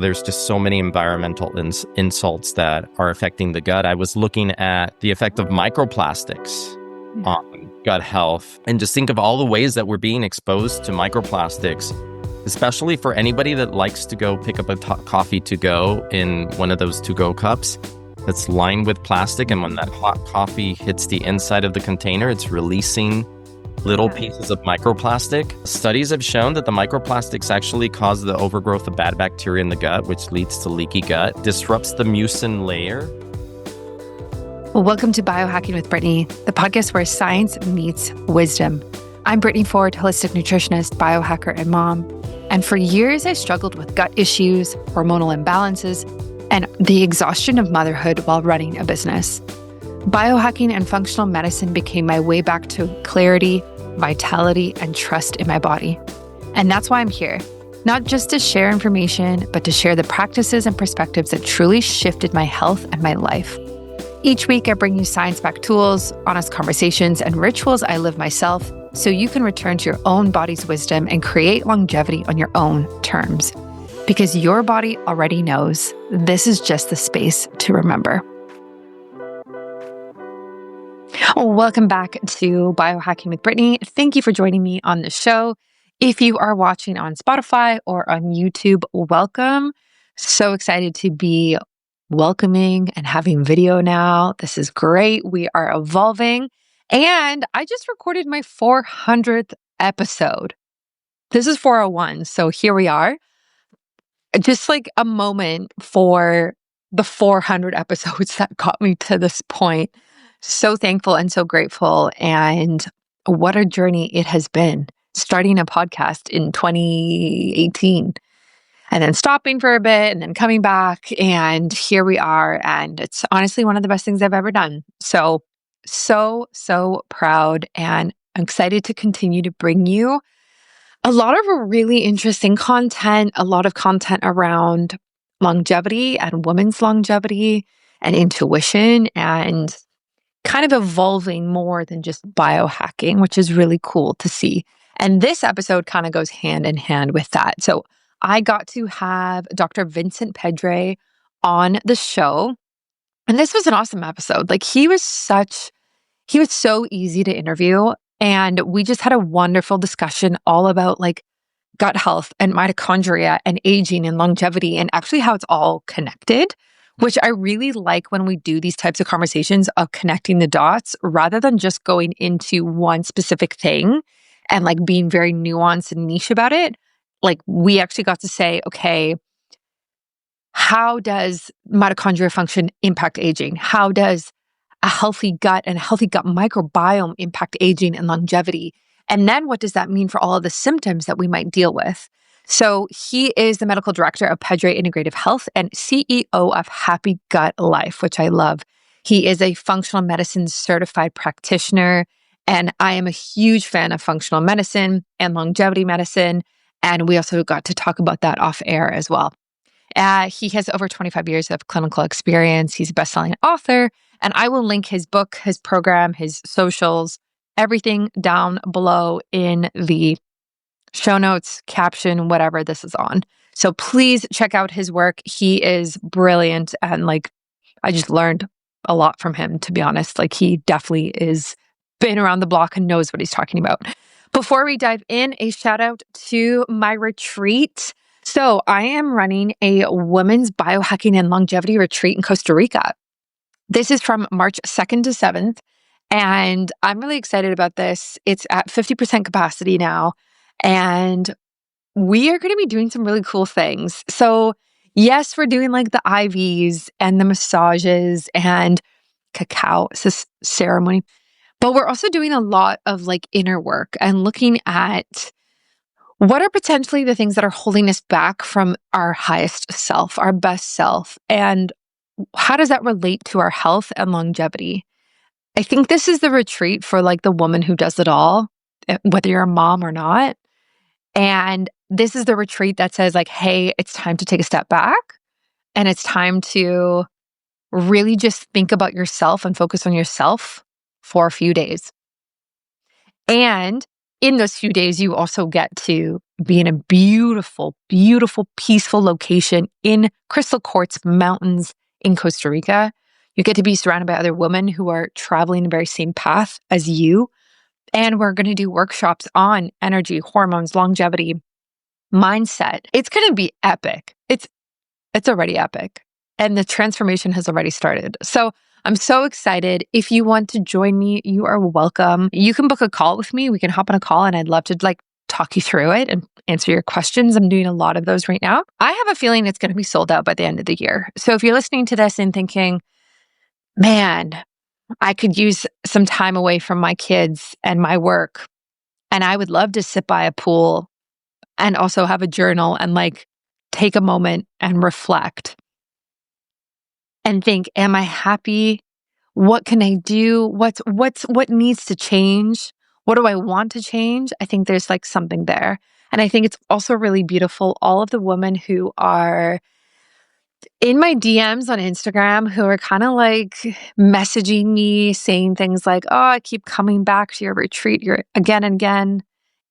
There's just so many environmental insults that are affecting the gut. I was looking at the effect of microplastics on gut health, and just think of all the ways that we're being exposed to microplastics, especially for anybody that likes to go pick up a coffee to go in one of those to-go cups that's lined with plastic. And when that hot coffee hits the inside of the container, it's releasing little pieces of microplastic. Studies have shown that the microplastics actually cause the overgrowth of bad bacteria in the gut, which leads to leaky gut, disrupts the mucin layer. Well, welcome to Biohacking with Brittany, the podcast where science meets wisdom. I'm Brittany Ford, holistic nutritionist, biohacker, and mom. And for years, I struggled with gut issues, hormonal imbalances, and the exhaustion of motherhood while running a business. Biohacking and functional medicine became my way back to clarity, vitality, and trust in my body. And that's why I'm here, not just to share information, but to share the practices and perspectives that truly shifted my health and my life. Each week, I bring you science-backed tools, honest conversations, and rituals I live myself so you can return to your own body's wisdom and create longevity on your own terms. Because your body already knows this is just the space to remember. Welcome back to Biohacking with Brittany. Thank you for joining me on the show. If you are watching on Spotify or on YouTube, welcome. So excited to be welcoming and having video now. This is great. We are evolving. And I just recorded my 400th episode. This is 401. So here we are. Just like a moment for the 400 episodes that got me to this point. So thankful and so grateful. And what a journey it has been, starting a podcast in 2018 and then stopping for a bit and then coming back. And here we are. And it's honestly one of the best things I've ever done. So proud. And I'm excited to continue to bring you a lot of really interesting content, a lot of content around longevity and women's longevity and intuition and kind of evolving more than just biohacking, which is really cool to see. And this episode kind of goes hand in hand with that. So I got to have Dr. Vincent Pedre on the show. And this was an awesome episode. Like he was so easy to interview. And we just had a wonderful discussion all about like gut health and mitochondria and aging and longevity and actually how it's all connected, which I really like when we do these types of conversations of connecting the dots rather than just going into one specific thing and like being very nuanced and niche about it. Like we actually got to say, okay, how does mitochondria function impact aging? How does a healthy gut and a healthy gut microbiome impact aging and longevity? And then what does that mean for all of the symptoms that we might deal with? So he is the medical director of Pedre Integrative Health and CEO of Happy Gut Life, which I love. He is a functional medicine certified practitioner. And I am a huge fan of functional medicine and longevity medicine. And we also got to talk about that off air as well. He has over 25 years of clinical experience. He's a best-selling author. And I will link his book, his program, his socials, everything down below in the show notes, caption, whatever this is on. So please check out his work. He is brilliant. And like, I just learned a lot from him, to be honest. Like he definitely is been around the block and knows what he's talking about. Before we dive in, a shout out to my retreat. So I am running a women's biohacking and longevity retreat in Costa Rica. This is from March 2nd to 7th. And I'm really excited about this. It's at 50% capacity now. And we are going to be doing some really cool things. So yes, we're doing like the IVs and the massages and cacao ceremony, but we're also doing a lot of like inner work and looking at what are potentially the things that are holding us back from our highest self, our best self, and how does that relate to our health and longevity? I think this is the retreat for like the woman who does it all, whether you're a mom or not. And this is the retreat that says like, hey, it's time to take a step back and it's time to really just think about yourself and focus on yourself for a few days. And in those few days, you also get to be in a beautiful, beautiful, peaceful location in crystal quartz mountains in Costa Rica. You get to be surrounded by other women who are traveling the very same path as you. And we're going to do workshops on energy, hormones, longevity, mindset. It's going to be epic. It's already epic. And the transformation has already started. So I'm so excited. If you want to join me, you are welcome. You can book a call with me. We can hop on a call and I'd love to talk you through it and answer your questions. I'm doing a lot of those right now. I have a feeling it's going to be sold out by the end of the year. So if you're listening to this and thinking, man, I could use some time away from my kids and my work, and I would love to sit by a pool and also have a journal and take a moment and reflect and think, am I happy? What can I do? What needs to change? What do I want to change? I think there's something there. And I think it's also really beautiful. All of the women who are in my DMs on Instagram who are kind of messaging me, saying things like, oh, I keep coming back to your retreat again and again.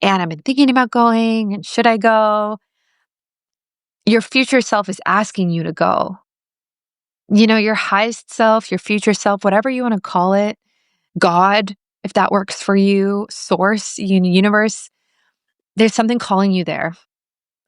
And I've been thinking about going. And should I go? Your future self is asking you to go. Your highest self, your future self, whatever you want to call it, God, if that works for you, source, universe, there's something calling you there.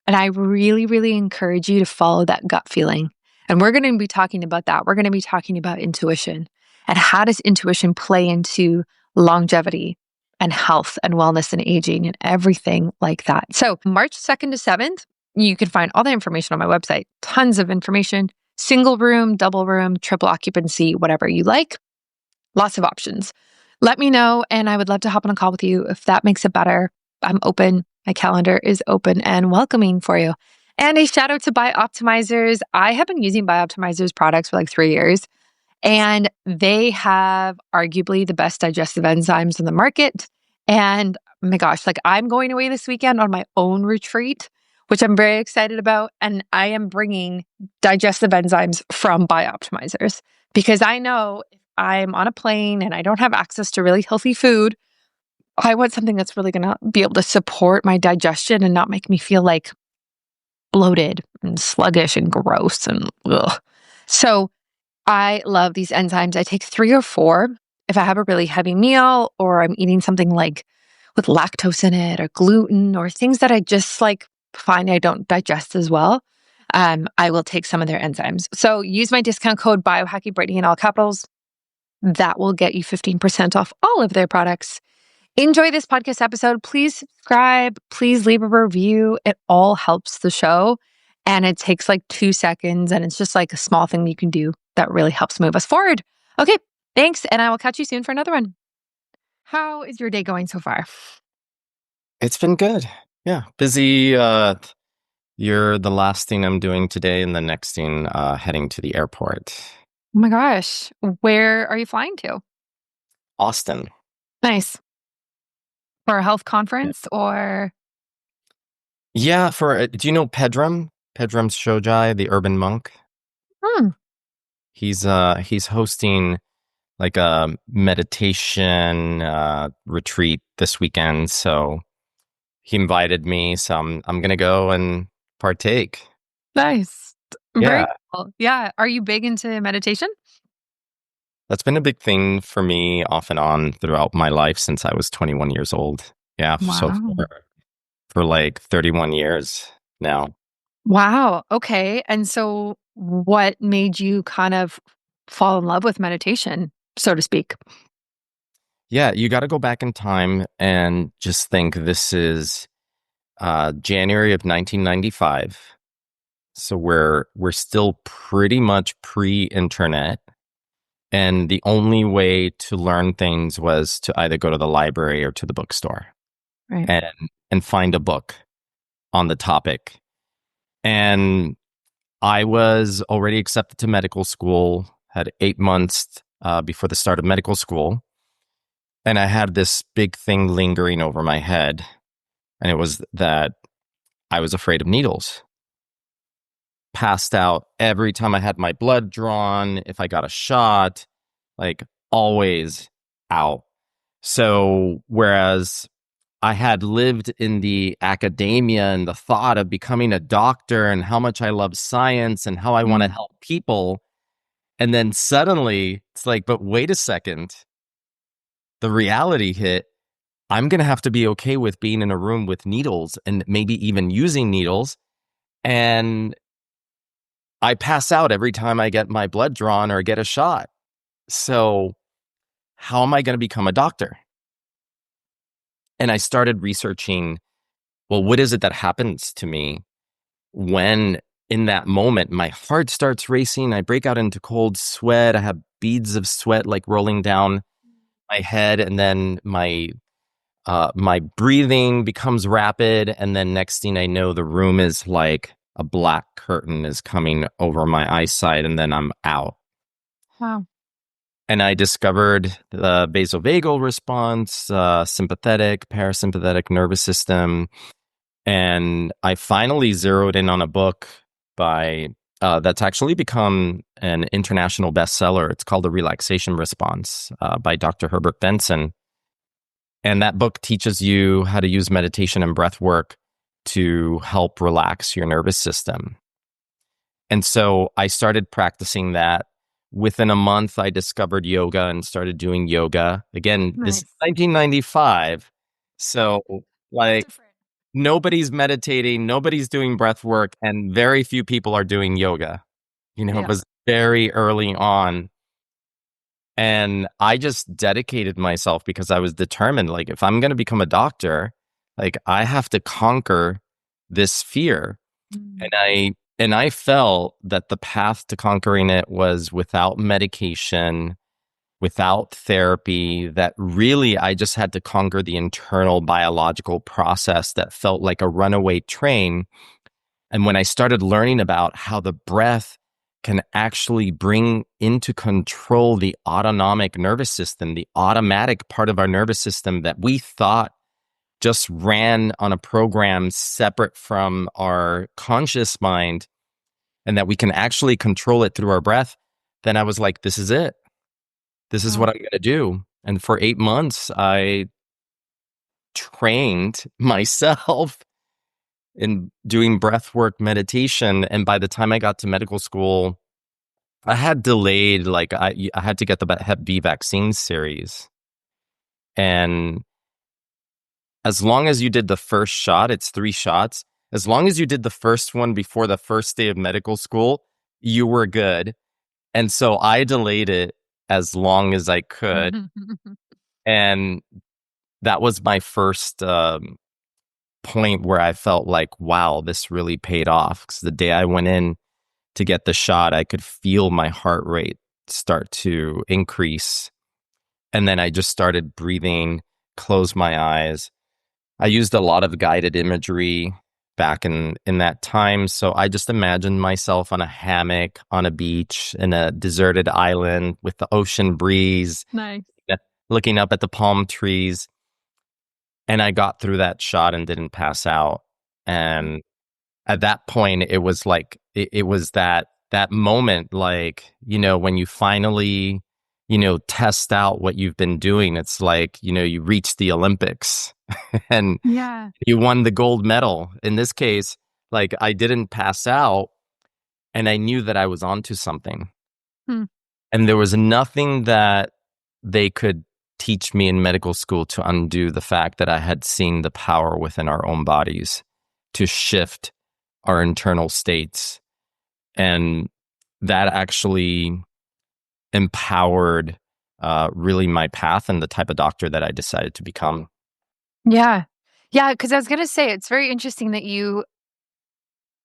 And I really, really encourage you to follow that gut feeling. And we're going to be talking about that. We're going to be talking about intuition and how does intuition play into longevity and health and wellness and aging and everything like that. So March 2nd to 7th, you can find all the information on my website, tons of information, single room, double room, triple occupancy, whatever you like, lots of options. Let me know. And I would love to hop on a call with you if that makes it better. I'm open. My calendar is open and welcoming for you. And a shout out to Bioptimizers. I have been using Bioptimizers products for 3 years, and they have arguably the best digestive enzymes in the market. And oh my gosh, I'm going away this weekend on my own retreat, which I'm very excited about. And I am bringing digestive enzymes from Bioptimizers because I know if I'm on a plane and I don't have access to really healthy food, I want something that's really going to be able to support my digestion and not make me feel bloated and sluggish and gross and ugh. So I love these enzymes. I take 3 or 4 if I have a really heavy meal or I'm eating something with lactose in it or gluten or things that I just find I don't digest as well. I will take some of their enzymes. So use my discount code biohacking in all capitals. That will get you 15% off all of their products. Enjoy this podcast episode. Please subscribe. Please leave a review. It all helps the show. And it takes 2 seconds. And it's just a small thing you can do that really helps move us forward. Okay, thanks. And I will catch you soon for another one. How is your day going so far? It's been good. Yeah. Busy. You're the last thing I'm doing today, and the next thing, heading to the airport. Oh my gosh. Where are you flying to? Austin. Nice. For a health conference or? Yeah, do you know Pedram? Pedram Shojai, the urban monk? He's hosting a meditation retreat this weekend, so he invited me, so I'm gonna go and partake. Nice. Very Yeah. cool. Yeah. Are you big into meditation? That's been a big thing for me off and on throughout my life since I was 21 years old. Yeah, so Wow. for 31 years now. Wow. Okay. And so what made you kind of fall in love with meditation, so to speak? Yeah, you got to go back in time and just think this is January of 1995. So we're still pretty much pre-internet. And the only way to learn things was to either go to the library or to the bookstore, Right. and find a book on the topic. And I was already accepted to medical school, had 8 months before the start of medical school. And I had this big thing lingering over my head. And it was that I was afraid of needles. Passed out every time I had my blood drawn, if I got a shot, always out. So whereas I had lived in the academia and the thought of becoming a doctor and how much I love science and how I want to help people. And then suddenly it's like, but wait a second, the reality hit. I'm going to have to be okay with being in a room with needles and maybe even using needles. And I pass out every time I get my blood drawn or get a shot. So how am I going to become a doctor? And I started researching, well, what is it that happens to me when in that moment my heart starts racing? I break out into cold sweat. I have beads of sweat like rolling down my head, and then my breathing becomes rapid, and then next thing I know, the room is like a black curtain is coming over my eyesight, and then I'm out. Wow. And I discovered the vasovagal response, sympathetic, parasympathetic nervous system. And I finally zeroed in on a book by that's actually become an international bestseller. It's called The Relaxation Response by Dr. Herbert Benson. And that book teaches you how to use meditation and breath work to help relax your nervous system. And so I started practicing that. Within a month, I discovered yoga and started doing yoga. Again, this is 1995. So, like, nobody's meditating, nobody's doing breath work, and very few people are doing yoga. It was very early on. And I just dedicated myself because I was determined, like, if I'm going to become a doctor, like, I have to conquer this fear. And I felt that the path to conquering it was without medication, without therapy, that really I just had to conquer the internal biological process that felt like a runaway train. And when I started learning about how the breath can actually bring into control the autonomic nervous system, the automatic part of our nervous system that we thought just ran on a program separate from our conscious mind, and that we can actually control it through our breath, then I was like, this is it. This is what I'm going to do. And for 8 months, I trained myself in doing breath work meditation. And by the time I got to medical school, I had delayed, like I had to get the Hep B vaccine series. And as long as you did the first shot, it's 3 shots. As long as you did the first one before the first day of medical school, you were good. And so I delayed it as long as I could. And that was my first point where I felt like, wow, this really paid off. Because the day I went in to get the shot, I could feel my heart rate start to increase. And then I just started breathing, closed my eyes. I used a lot of guided imagery back in that time. So I just imagined myself on a hammock, on a beach, in a deserted island with the ocean breeze, looking up at the palm trees. And I got through that shot and didn't pass out. And at that point, it was like, it was that moment, like, when you finally, test out what you've been doing. It's like, you reach the Olympics and you won the gold medal. In this case, like, I didn't pass out, and I knew that I was onto something. And there was nothing that they could teach me in medical school to undo the fact that I had seen the power within our own bodies to shift our internal states. And that actually empowered really my path and the type of doctor that I decided to become. Yeah. Yeah, because I was going to say, it's very interesting that you,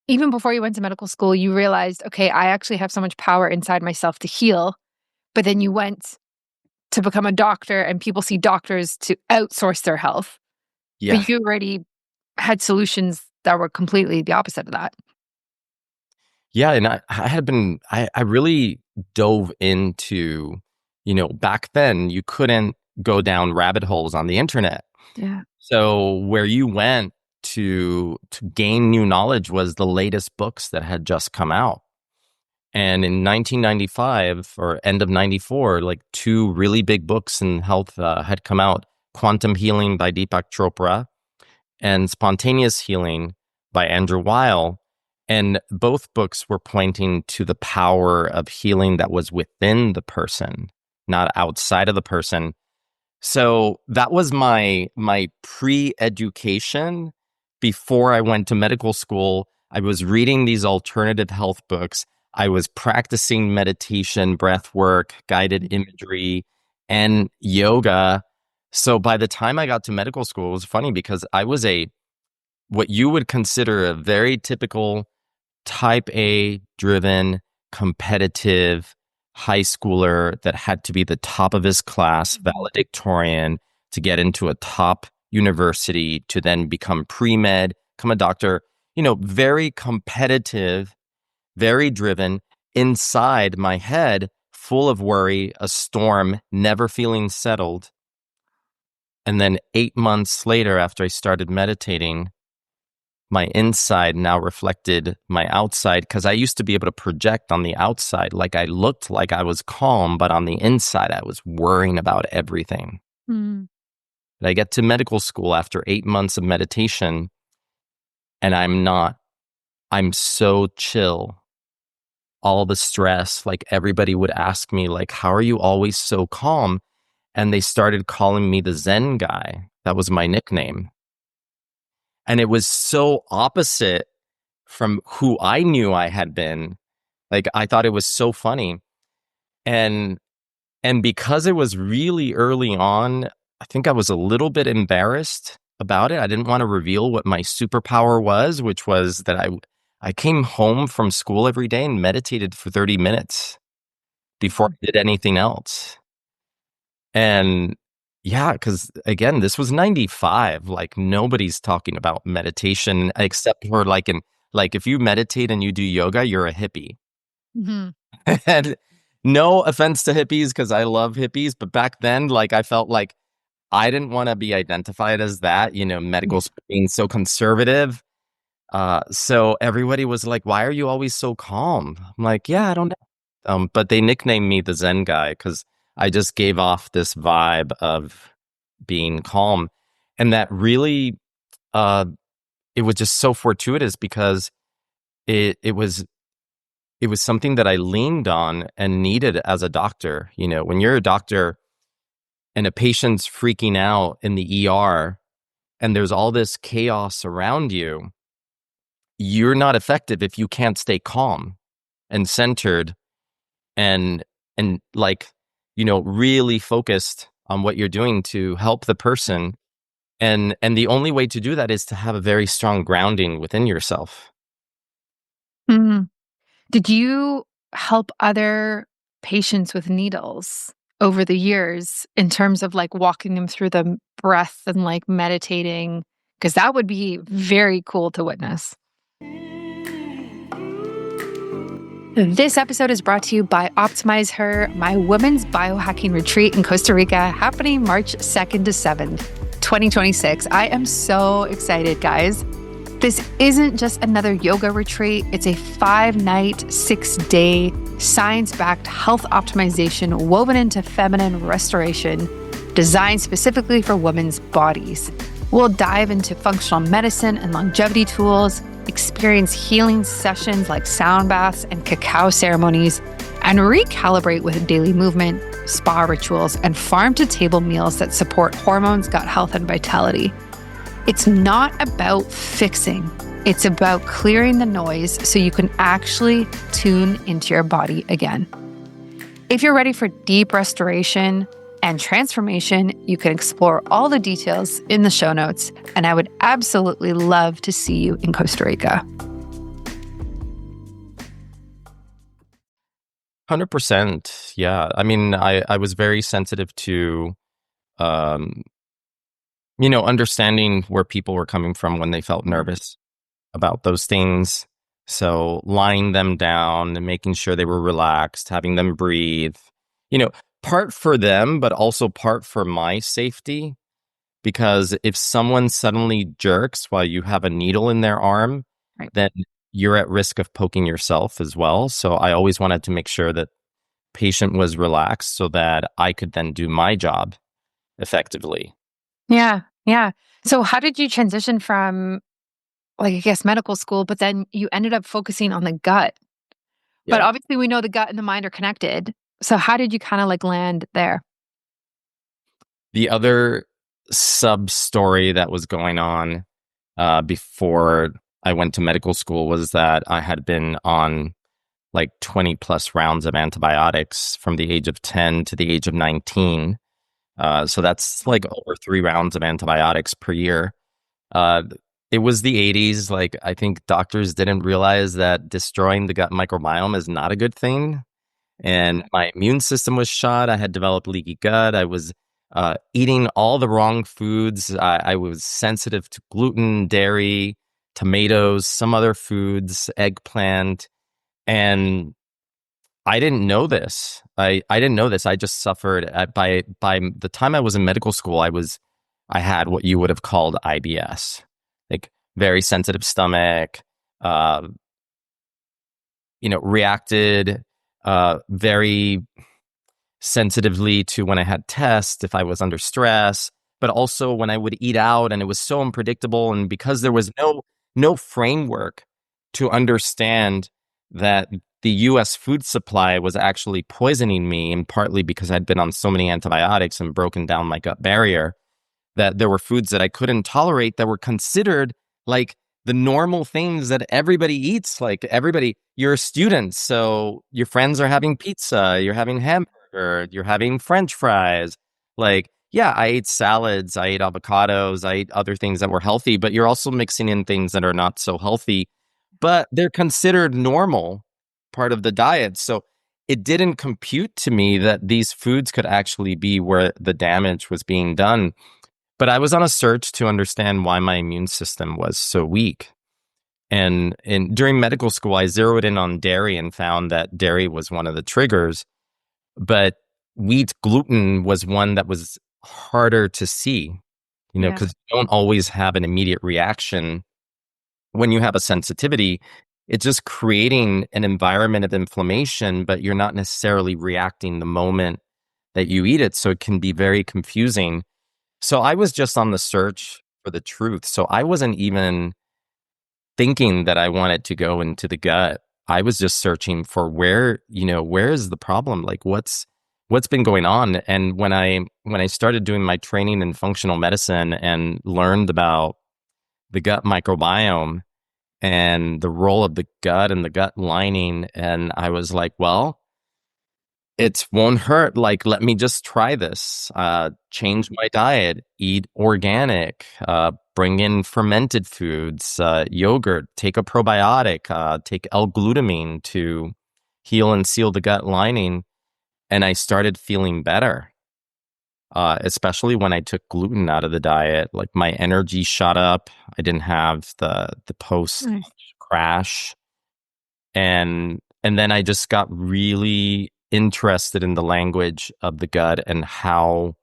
even before you went to medical school, you realized, okay, I actually have so much power inside myself to heal. But then you went to become a doctor, and people see doctors to outsource their health. Yeah. But you already had solutions that were completely the opposite of that. Yeah. And I really dove into, back then you couldn't go down rabbit holes on the internet. Yeah. So where you went to gain new knowledge was the latest books that had just come out. And in 1995 or end of 94, like 2 really big books in health had come out. Quantum Healing by Deepak Chopra, and Spontaneous Healing by Andrew Weil. And both books were pointing to the power of healing that was within the person, not outside of the person. So that was my pre-education before I went to medical school. I was reading these alternative health books. I was practicing meditation, breath work, guided imagery, and yoga. So by the time I got to medical school, it was funny because I was what you would consider a very typical type A driven, competitive high schooler that had to be the top of his class, valedictorian, to get into a top university, to then become pre-med, become a doctor, very competitive, very driven, inside my head, full of worry, a storm, never feeling settled. And then 8 months later, after I started meditating, my inside now reflected my outside, because I used to be able to project on the outside. Like I looked like I was calm, but on the inside, I was worrying about everything. Mm. But I get to medical school after 8 months of meditation, and I'm not. I'm so chill. All the stress, like everybody would ask me, like, how are you always so calm? And they started calling me the Zen guy. That was my nickname. And it was so opposite from who I knew I had been. Like, I thought it was so funny. And because it was really early on, I think I was a little bit embarrassed about it. I didn't want to reveal what my superpower was, which was that I came home from school every day and meditated for 30 minutes before I did anything else. And yeah, because again, this was 95. Like nobody's talking about meditation except for like if you meditate and you do yoga, you're a hippie. Mm-hmm. And no offense to hippies, because I love hippies, but back then, like I felt like I didn't want to be identified as that, medical school being so conservative. So everybody was like, why are you always so calm? I'm like, yeah, I don't know. But they nicknamed me the Zen guy because I just gave off this vibe of being calm. And that really, it was just so fortuitous because it was something that I leaned on and needed as a doctor. When you're a doctor and a patient's freaking out in the ER and there's all this chaos around you, you're not effective if you can't stay calm and centered and like, really focused on what you're doing to help the person. And the only way to do that is to have a very strong grounding within yourself. Mm-hmm. Did you help other patients with needles over the years in terms of like walking them through the breath and like meditating? Because that would be very cool to witness. This episode is brought to you by Optimize Her, my women's biohacking retreat in Costa Rica, happening March 2nd to 7th, 2026. I am so excited, guys. This isn't just another yoga retreat. It's a 5-night, 6-day, science-backed health optimization woven into feminine restoration, designed specifically for women's bodies. We'll dive into functional medicine and longevity tools, experience healing sessions like sound baths and cacao ceremonies, and recalibrate with daily movement, spa rituals, and farm-to-table meals that support hormones, gut health, and vitality. It's not about fixing. It's about clearing the noise so you can actually tune into your body again. If you're ready for deep restoration and transformation, you can explore all the details in the show notes, and I would absolutely love to see you in Costa Rica. 100%. Yeah. I mean, I was very sensitive to, understanding where people were coming from when they felt nervous about those things. So lying them down and making sure they were relaxed, having them breathe, part for them, but also part for my safety. Because if someone suddenly jerks while you have a needle in their arm, Right. then you're at risk of poking yourself as well. So I always wanted to make sure that patient was relaxed so that I could then do my job effectively. Yeah. Yeah. So how did you transition from, like, I guess, medical school, but then you ended up focusing on the gut? But Yeah. obviously we know the gut and the mind are connected. So how did you kind of like land there? The other sub story that was going on before I went to medical school was that I had been on like 20 plus rounds of antibiotics from the age of 10 to the age of 19. So that's like over 3 rounds of antibiotics per year. Uh, it was the 80s. Like, I think doctors didn't realize that destroying the gut microbiome is not a good thing. And my immune system was shot. I had developed leaky gut. I was eating all the wrong foods. I was sensitive to gluten, dairy, tomatoes, some other foods, eggplant. And I didn't know this. I didn't know this. I just suffered by the time I was in medical school, I had what you would have called IBS, like very sensitive stomach, uh, reacted very sensitively to when I had tests, if I was under stress, but also when I would eat out and it was so unpredictable. And because there was no framework to understand that the US food supply was actually poisoning me, and partly because I'd been on so many antibiotics and broken down my gut barrier, that there were foods that I couldn't tolerate that were considered like the normal things that everybody eats. Like everybody, you're a student, so your friends are having pizza, you're having hamburger, you're having French fries. Like, yeah, I ate salads, I ate avocados, I ate other things that were healthy, but you're also mixing in things that are not so healthy, but they're considered normal part of the diet. So it didn't compute to me that these foods could actually be where the damage was being done. But I was on a search to understand why my immune system was so weak. And during medical school, I zeroed in on dairy and found that dairy was one of the triggers. But wheat gluten was one that was harder to see, Yeah. because you don't always have an immediate reaction when you have a sensitivity. It's just creating an environment of inflammation, but you're not necessarily reacting the moment that you eat it. So it can be very confusing. So I was just on the search for the truth. So I wasn't even thinking that I wanted to go into the gut. I was just searching for where is the problem? Like what's been going on? And when I started doing my training in functional medicine and learned about the gut microbiome and the role of the gut and the gut lining, and I was like, well, it won't hurt. Like, let me just try this. Change my diet, eat organic, bring in fermented foods, yogurt, take a probiotic, take L-glutamine to heal and seal the gut lining. And I started feeling better, especially when I took gluten out of the diet. Like my energy shot up. I didn't have the post Nice. crash. And then I just got really interested in the language of the gut and how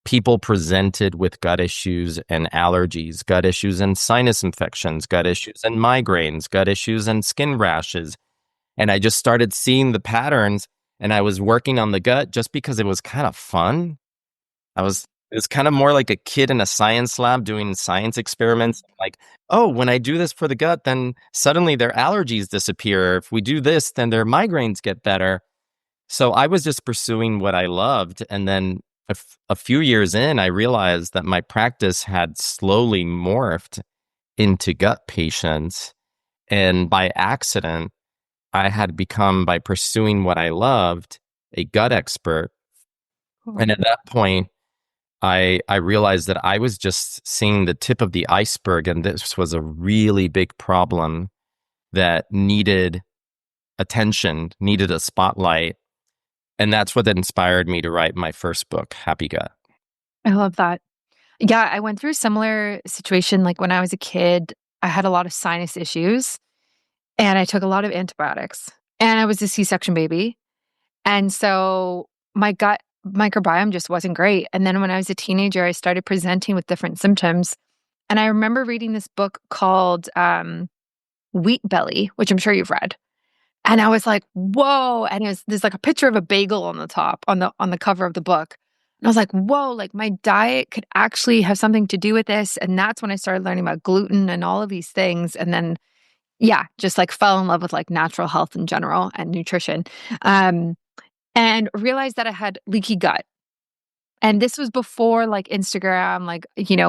people presented with gut issues and allergies, gut issues and sinus infections, gut issues and migraines, gut issues and skin rashes. And I just started seeing the patterns, and I was working on the gut just because it was kind of fun. It was kind of more like a kid in a science lab doing science experiments. Like, oh, when I do this for the gut, then suddenly their allergies disappear. If we do this, then their migraines get better. So I was just pursuing what I loved. And then a few years in, I realized that my practice had slowly morphed into gut patients. And by accident, I had become, by pursuing what I loved, a gut expert. Cool. And at that point, I realized that I was just seeing the tip of the iceberg, and this was a really big problem that needed attention, needed a spotlight. And that's what inspired me to write my first book, Happy Gut. I love that. Yeah, I went through a similar situation. Like when I was a kid, I had a lot of sinus issues and I took a lot of antibiotics. And I was a C-section baby. And so my gut microbiome just wasn't great. And then when I was a teenager, I started presenting with different symptoms. And I remember reading this book called Wheat Belly, which I'm sure you've read. And I was like, whoa. And there's like a picture of a bagel on the top, on the cover of the book. And I was like, whoa, like my diet could actually have something to do with this. And that's when I started learning about gluten and all of these things. And then, yeah, just like fell in love with like natural health in general and nutrition. Um, and realized that I had leaky gut. And this was before like Instagram, like,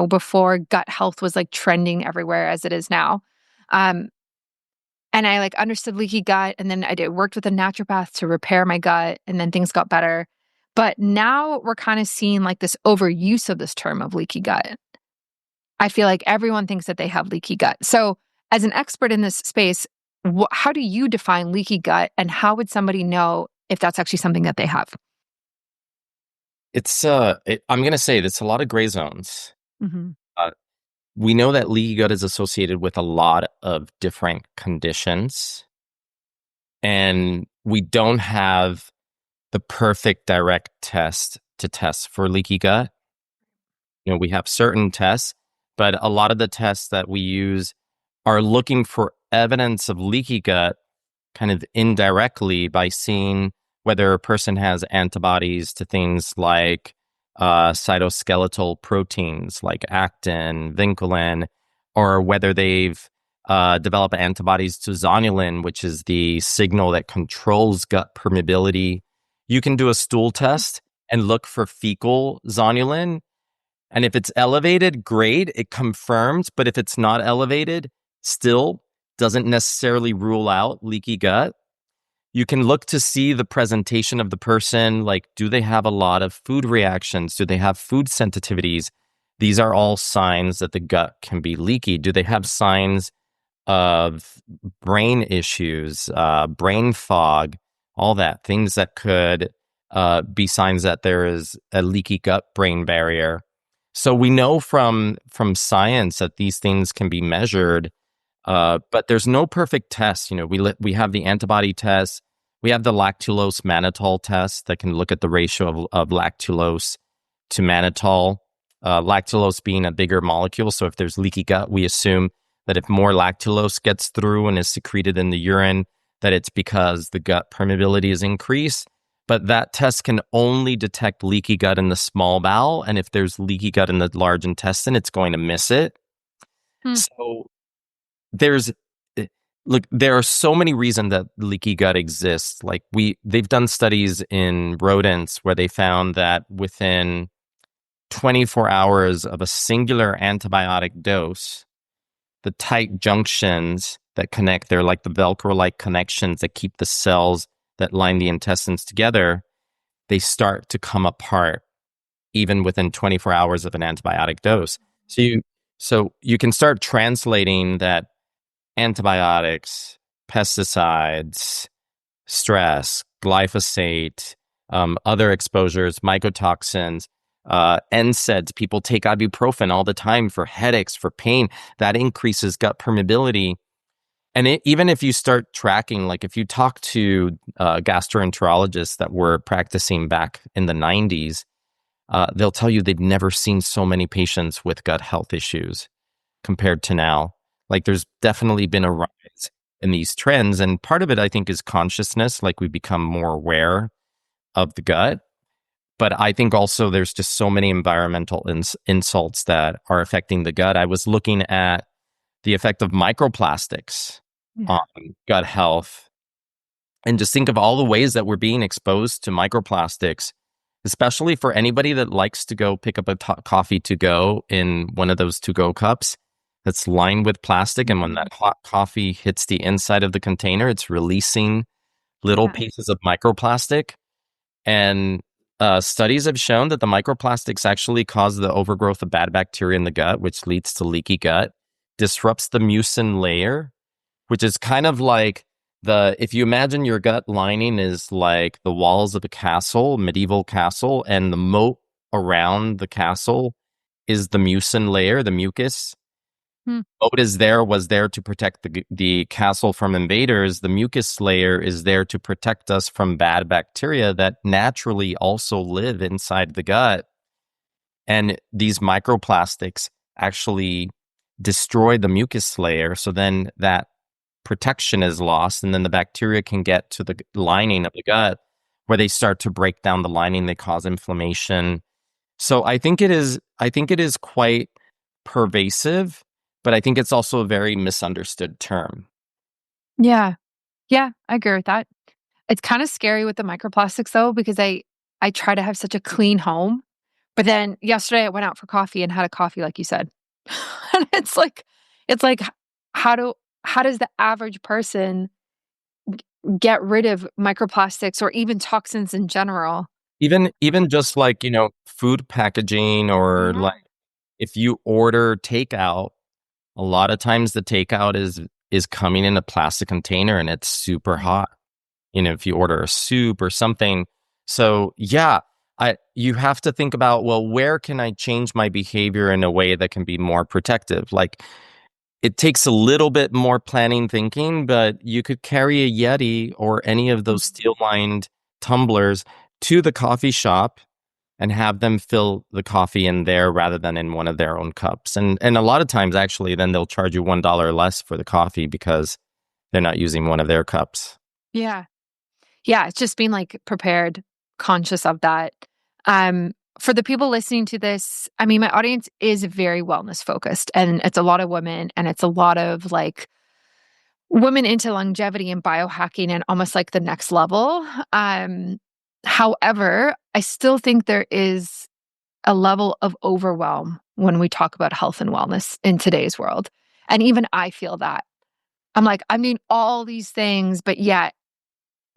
before gut health was like trending everywhere as it is now. Um, and I like understood leaky gut, and then worked with a naturopath to repair my gut, and then things got better. But now we're kind of seeing like this overuse of this term of leaky gut. I feel like everyone thinks that they have leaky gut. So, as an expert in this space, how do you define leaky gut, and how would somebody know if that's actually something that they have? I'm going to say it's a lot of gray zones. Hmm. Uh, we know that leaky gut is associated with a lot of different conditions, and we don't have the perfect direct test to test for leaky gut. We have certain tests, but a lot of the tests that we use are looking for evidence of leaky gut kind of indirectly by seeing whether a person has antibodies to things like cytoskeletal proteins like actin, vinculin, or whether they've developed antibodies to zonulin, which is the signal that controls gut permeability. You can do a stool test and look for fecal zonulin. And if it's elevated, great, it confirms. But if it's not elevated, still doesn't necessarily rule out leaky gut. You can look to see the presentation of the person. Like, do they have a lot of food reactions? Do they have food sensitivities? These are all signs that the gut can be leaky. Do they have signs of brain issues, brain fog, all that, things that could be signs that there is a leaky gut-brain barrier. So we know from science that these things can be measured, but there's no perfect test. We have the antibody test, we have the lactulose mannitol test that can look at the ratio of lactulose to mannitol. Lactulose being a bigger molecule, so if there's leaky gut, we assume that if more lactulose gets through and is secreted in the urine, that it's because the gut permeability is increased. But that test can only detect leaky gut in the small bowel. And if there's leaky gut in the large intestine, it's going to miss it. Hmm. So there are so many reasons that leaky gut exists. Like they've done studies in rodents where they found that within 24 hours of a singular antibiotic dose, the tight junctions that connect, they're like the Velcro-like connections that keep the cells that line the intestines together, they start to come apart even within 24 hours of an antibiotic dose. So you can start translating that antibiotics, pesticides, stress, glyphosate, other exposures, mycotoxins, NSAIDs. People take ibuprofen all the time for headaches, for pain. That increases gut permeability. And even if you start tracking, like if you talk to gastroenterologists that were practicing back in the 90s, they'll tell you they've never seen so many patients with gut health issues compared to now. Like there's definitely been a rise in these trends. And part of it, I think, is consciousness. Like we become more aware of the gut. But I think also there's just so many environmental insults that are affecting the gut. I was looking at the effect of microplastics on gut health. And just think of all the ways that we're being exposed to microplastics, especially for anybody that likes to go pick up a coffee to go in one of those to-go cups that's lined with plastic. And when that hot coffee hits the inside of the container, it's releasing little pieces of microplastic. And studies have shown that the microplastics actually cause the overgrowth of bad bacteria in the gut, which leads to leaky gut, disrupts the mucin layer, which is kind of like if you imagine your gut lining is like the walls of a castle, medieval castle, and the moat around the castle is the mucin layer, the mucus. Moat was there to protect the castle from invaders. The mucus layer is there to protect us from bad bacteria that naturally also live inside the gut. And these microplastics actually destroy the mucus layer. So then that protection is lost, and then the bacteria can get to the lining of the gut where they start to break down the lining. They cause inflammation. So I think it is quite pervasive, but I think it's also a very misunderstood term. Yeah. Yeah, I agree with that. It's kind of scary with the microplastics though, because I try to have such a clean home. But then yesterday I went out for coffee and had a coffee like you said. And it's like how do how does the average person get rid of microplastics or even toxins in general? Even just like, food packaging or like Mhm. if you order takeout, a lot of times the takeout is coming in a plastic container and it's super Mhm. hot. If you order a soup or something. So yeah, you have to think about, well, where can I change my behavior in a way that can be more protective? Like it takes a little bit more planning thinking, but you could carry a Yeti or any of those steel lined tumblers to the coffee shop and have them fill the coffee in there rather than in one of their own cups. And a lot of times actually then they'll charge you $1 less for the coffee because they're not using one of their cups. Yeah. Yeah, it's just being like prepared, conscious of that. For the people listening to this, I mean, my audience is very wellness focused and it's a lot of women and it's a lot of like women into longevity and biohacking and almost like the next level. However, I still think there is a level of overwhelm when we talk about health and wellness in today's world. And even I feel that. I'm like, I mean, all these things, but yet,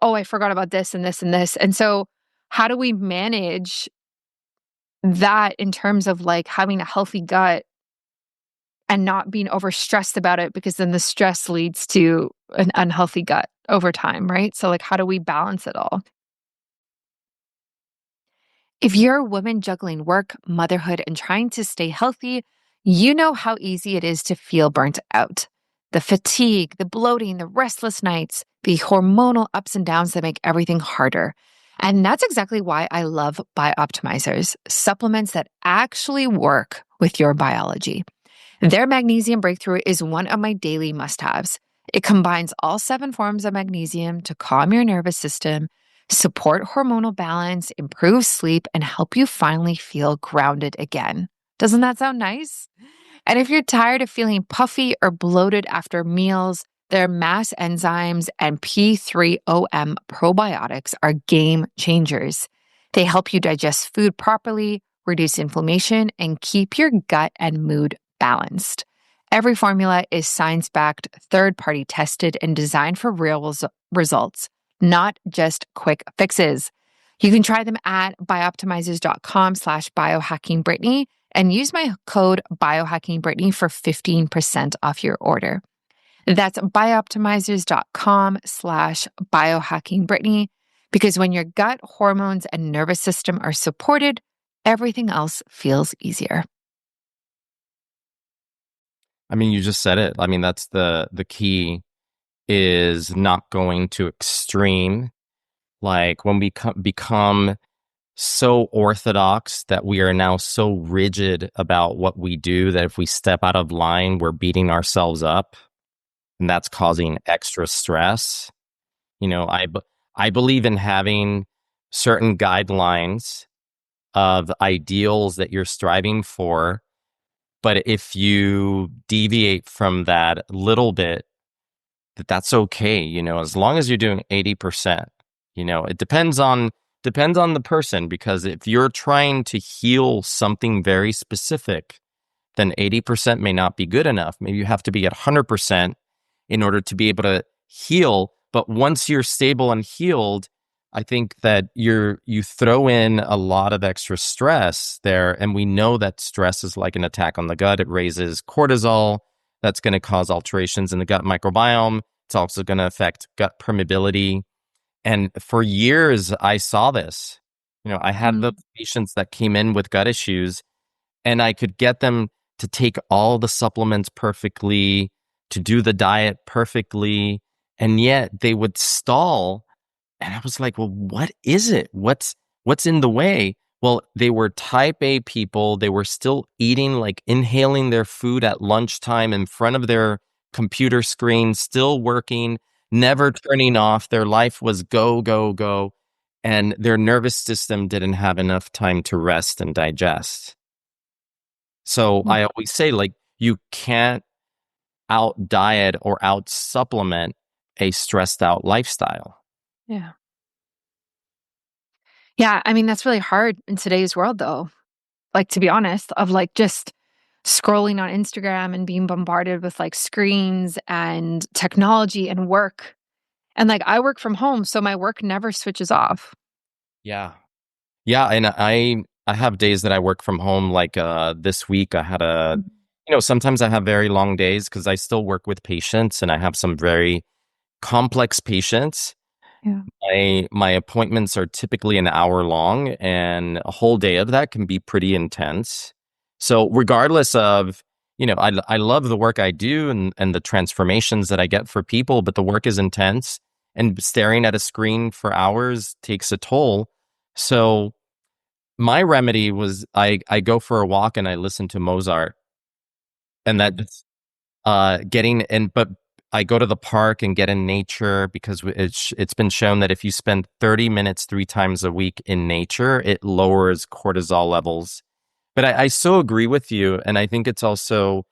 oh, I forgot about this and this and this. And so, how do we manage that in terms of like having a healthy gut and not being overstressed about it? Because then the stress leads to an unhealthy gut over time, right? So, like, how do we balance it all? If you're a woman juggling work, motherhood, and trying to stay healthy, you know how easy it is to feel burnt out. The fatigue, the bloating, the restless nights, the hormonal ups and downs that make everything harder. And that's exactly why I love Bioptimizers, supplements that actually work with your biology. Their magnesium breakthrough is one of my daily must haves. It combines all 7 forms of magnesium to calm your nervous system, support hormonal balance, improve sleep, and help you finally feel grounded again. Doesn't that sound nice? And if you're tired of feeling puffy or bloated after meals, their mass enzymes and P3OM probiotics are game changers. They help you digest food properly, reduce inflammation, and keep your gut and mood balanced. Every formula is science backed, third party tested, and designed for real results, not just quick fixes. You can try them at bioptimizers.com/biohackingbrittany and use my code biohackingbrittany for 15% off your order. That's bioptimizers.com/biohackingbrittany because when your gut, hormones, and nervous system are supported, everything else feels easier. I mean, you just said it. I mean, that's the key is not going to extreme. Like when we become so orthodox that we are now so rigid about what we do that if we step out of line, we're beating ourselves up and that's causing extra stress. I believe in having certain guidelines of ideals that you're striving for. But if you deviate from that a little bit, that's okay, as long as you're doing 80%. It depends on the person because if you're trying to heal something very specific, then 80% may not be good enough. Maybe you have to be at 100% in order to be able to heal. But once you're stable and healed, I think that you throw in a lot of extra stress there. And we know that stress is like an attack on the gut. It raises cortisol. That's going to cause alterations in the gut microbiome. It's also going to affect gut permeability. And for years, I saw this. I had the Mm. patients that came in with gut issues and I could get them to take all the supplements perfectly, to do the diet perfectly, and yet they would stall. And I was like, well, what is it? What's in the way? Well, they were type A people. They were still eating, like inhaling their food at lunchtime in front of their computer screen, still working, never turning off. Their life was go, go, go. and their nervous system didn't have enough time to rest and digest. So Mm. I always say, like, you can't out diet or out supplement a stressed out lifestyle. Yeah. Yeah, I mean, that's really hard in today's world, though. Like, to be honest, of like just scrolling on Instagram and being bombarded with like screens and technology and work. And like, I work from home, so my work never switches off. Yeah. Yeah, and I have days that I work from home. Like this week, I had a, Mhm. sometimes I have very long days because I still work with patients, and I have some very complex patients. Yeah. My appointments are typically an hour long, and a whole day of that can be pretty intense. So regardless of, I love the work I do and the transformations that I get for people, but the work is intense, and staring at a screen for hours takes a toll. So my remedy was I go for a walk and I listen to Mozart, and that's getting in. But I go to the park and get in nature because it's been shown that if you spend 30 minutes 3 times a week in nature, it lowers cortisol levels. But I so agree with you, and I think it's also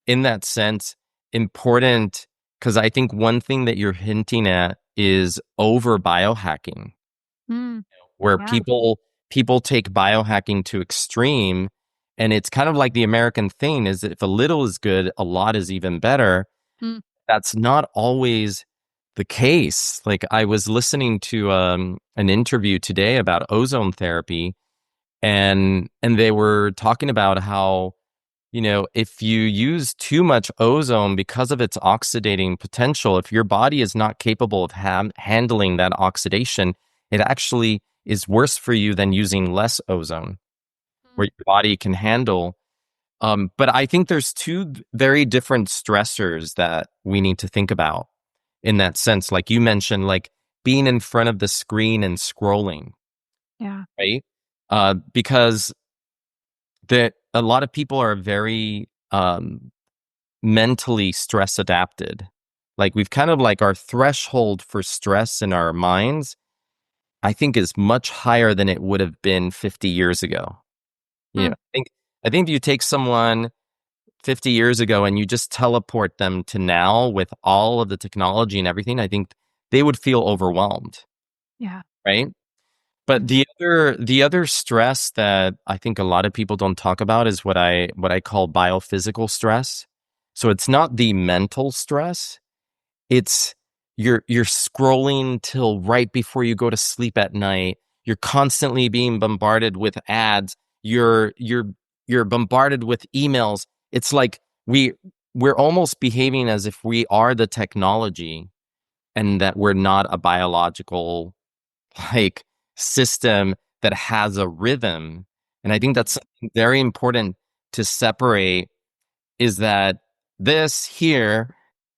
in that sense important because I think one thing that you're hinting at is over biohacking, Mm, where yeah. people take biohacking to extreme, and it's kind of like the American thing is that if a little is good, a lot is even better. Mm, That's not always the case. Like I was listening to an interview today about ozone therapy, and they were talking about how, if you use too much ozone because of its oxidating potential, if your body is not capable of handling that oxidation, it actually is worse for you than using less ozone, where mm, your body can handle. But I think there's two very different stressors that we need to think about in that sense. Like you mentioned, like being in front of the screen and scrolling, yeah. right? Because a lot of people are very mentally stress adapted. Like we've kind of like our threshold for stress in our minds, I think is much higher than it would have been 50 years ago. Mm, I think if you take someone 50 years ago and you just teleport them to now with all of the technology and everything, I think they would feel overwhelmed, yeah. right? But Mm, the other stress that I think a lot of people don't talk about is what I call biophysical stress. So it's not the mental stress. It's you're scrolling till right before you go to sleep at night. You're constantly being bombarded with ads. You're bombarded with emails. It's like we're almost behaving as if we are the technology and that we're not a biological like system that has a rhythm. And I think that's something very important to separate is that this here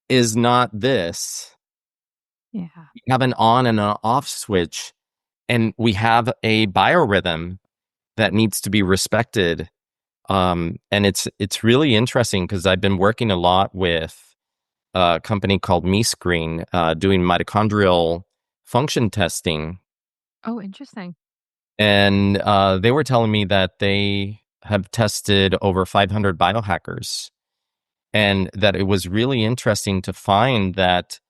is not this. yeah. We have an on and an off switch, and we have a biorhythm that needs to be respected. And it's really interesting because I've been working a lot with a company called MeScreen, doing mitochondrial function testing. Oh, interesting. And they were telling me that they have tested over 500 biohackers, and that it was really interesting to find that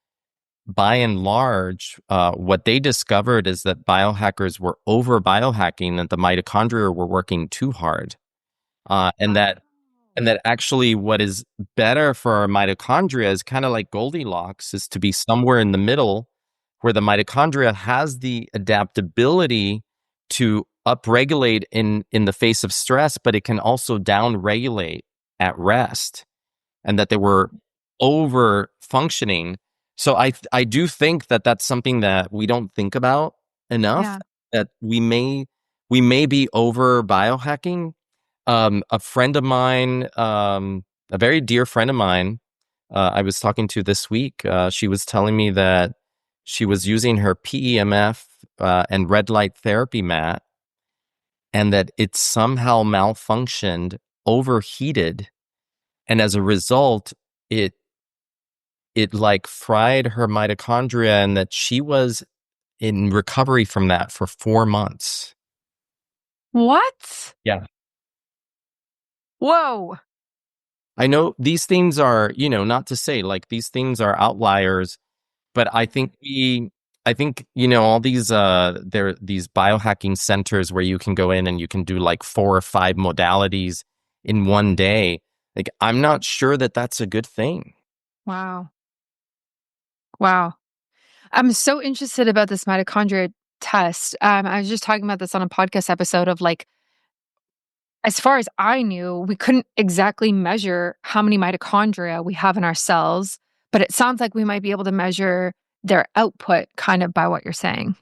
by and large, what they discovered is that biohackers were over biohacking, that the mitochondria were working too hard, uh, and Wow. that and that actually what is better for our mitochondria is kind of like Goldilocks, is to be somewhere in the middle where the mitochondria has the adaptability to upregulate in the face of stress, but it can also downregulate at rest, and that they were over functioning. So I do think that that's something that we don't think about enough, Yeah. that we may be over biohacking. A friend of mine, a very dear friend of mine, I was talking to this week, she was telling me that she was using her PEMF and red light therapy mat, and that it somehow malfunctioned, overheated, and as a result, it it like fried her mitochondria, and that she was in recovery from that for 4 months. What? Yeah. Whoa. I know these things are, not to say like these things are outliers, but I think, all these, these biohacking centers where you can go in and you can do like 4 or 5 modalities in one day. Like, I'm not sure that that's a good thing. Wow. Wow. I'm so interested about this mitochondria test. I was just talking about this on a podcast episode of like, as far as I knew, we couldn't exactly measure how many mitochondria we have in our cells, but it sounds like we might be able to measure their output kind of by what you're saying.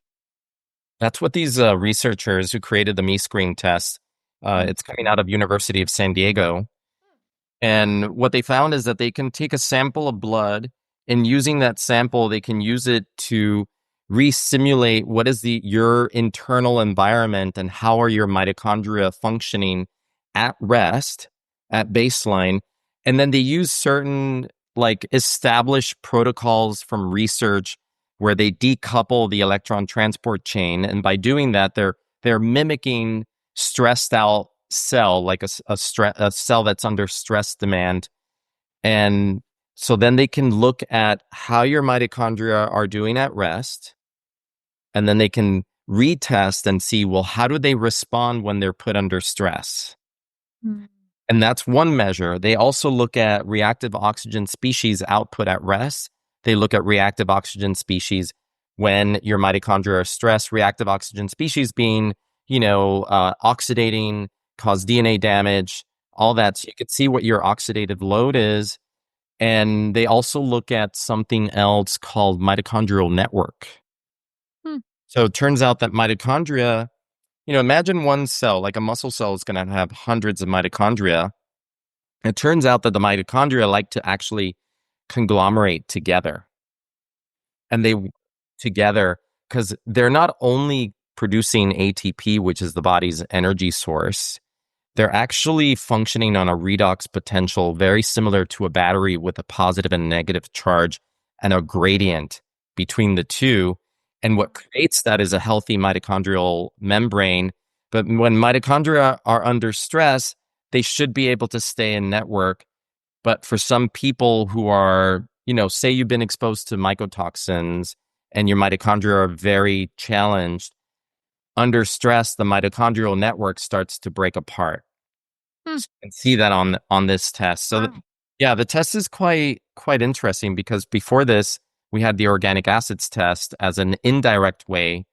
That's what these researchers who created the me screen test, Mm. it's coming out of University of San Diego. And what they found is that they can take a sample of blood, and using that sample, they can use it to re-simulate what is your internal environment and how are your mitochondria functioning at rest, at baseline. And then they use certain like established protocols from research where they decouple the electron transport chain. And by doing that, they're mimicking stressed out cell, like a cell that's under stress demand. And so then they can look at how your mitochondria are doing at rest. And then they can retest and see, well, how do they respond when they're put under stress? Mm. And that's one measure. They also look at reactive oxygen species output at rest. They look at reactive oxygen species when your mitochondria are stressed. Reactive oxygen species being, oxidating, cause DNA damage, all that. So you could see what your oxidative load is. And they also look at something else called mitochondrial network. Hmm. So it turns out that mitochondria, imagine one cell, like a muscle cell is going to have hundreds of mitochondria. It turns out that the mitochondria like to actually conglomerate together. And they together because they're not only producing ATP, which is the body's energy source, they're actually functioning on a redox potential very similar to a battery with a positive and negative charge and a gradient between the two. And what creates that is a healthy mitochondrial membrane. But when mitochondria are under stress, they should be able to stay in network. But for some people who are, say you've been exposed to mycotoxins and your mitochondria are very challenged, under stress, the mitochondrial network starts to break apart. Hmm. So you can see that on this test. So Wow. yeah, the test is quite interesting because before this, we had the organic acids test as an indirect way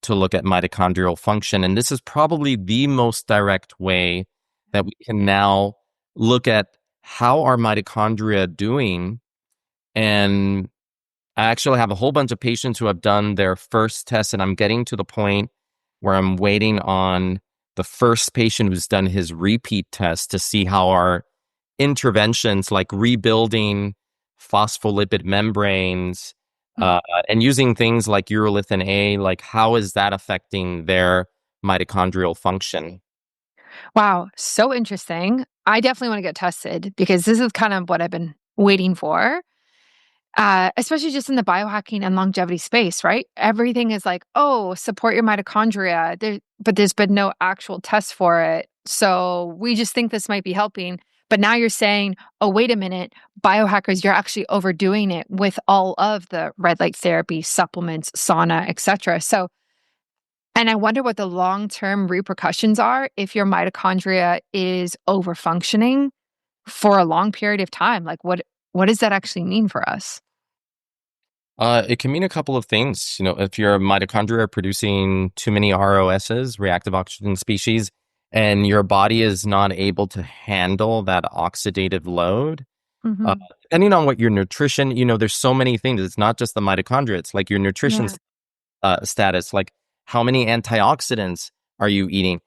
to look at mitochondrial function. And this is probably the most direct way that we can now look at how are mitochondria doing. And I actually have a whole bunch of patients who have done their first test, and I'm getting to the point where I'm waiting on the first patient who's done his repeat test to see how our interventions like rebuilding phospholipid membranes Hmm. and using things like urolithin A, like how is that affecting their mitochondrial function? Wow. So interesting. I definitely want to get tested because this is kind of what I've been waiting for. Especially just in the biohacking and longevity space, right? Everything is like, oh, support your mitochondria. But there's been no actual test for it. So we just think this might be helping. But now you're saying, oh, wait a minute, biohackers, you're actually overdoing it with all of the red light therapy, supplements, sauna, etc. So, and I wonder what the long-term repercussions are if your mitochondria is overfunctioning for a long period of time. Like what does that actually mean for us? It can mean a couple of things. If your mitochondria are producing too many ROSs, reactive oxygen species, and your body is not able to handle that oxidative load, uh, Mhm. depending on what your nutrition, there's so many things. It's not just the mitochondria. It's like your nutrition Yeah. status, like how many antioxidants are you eating?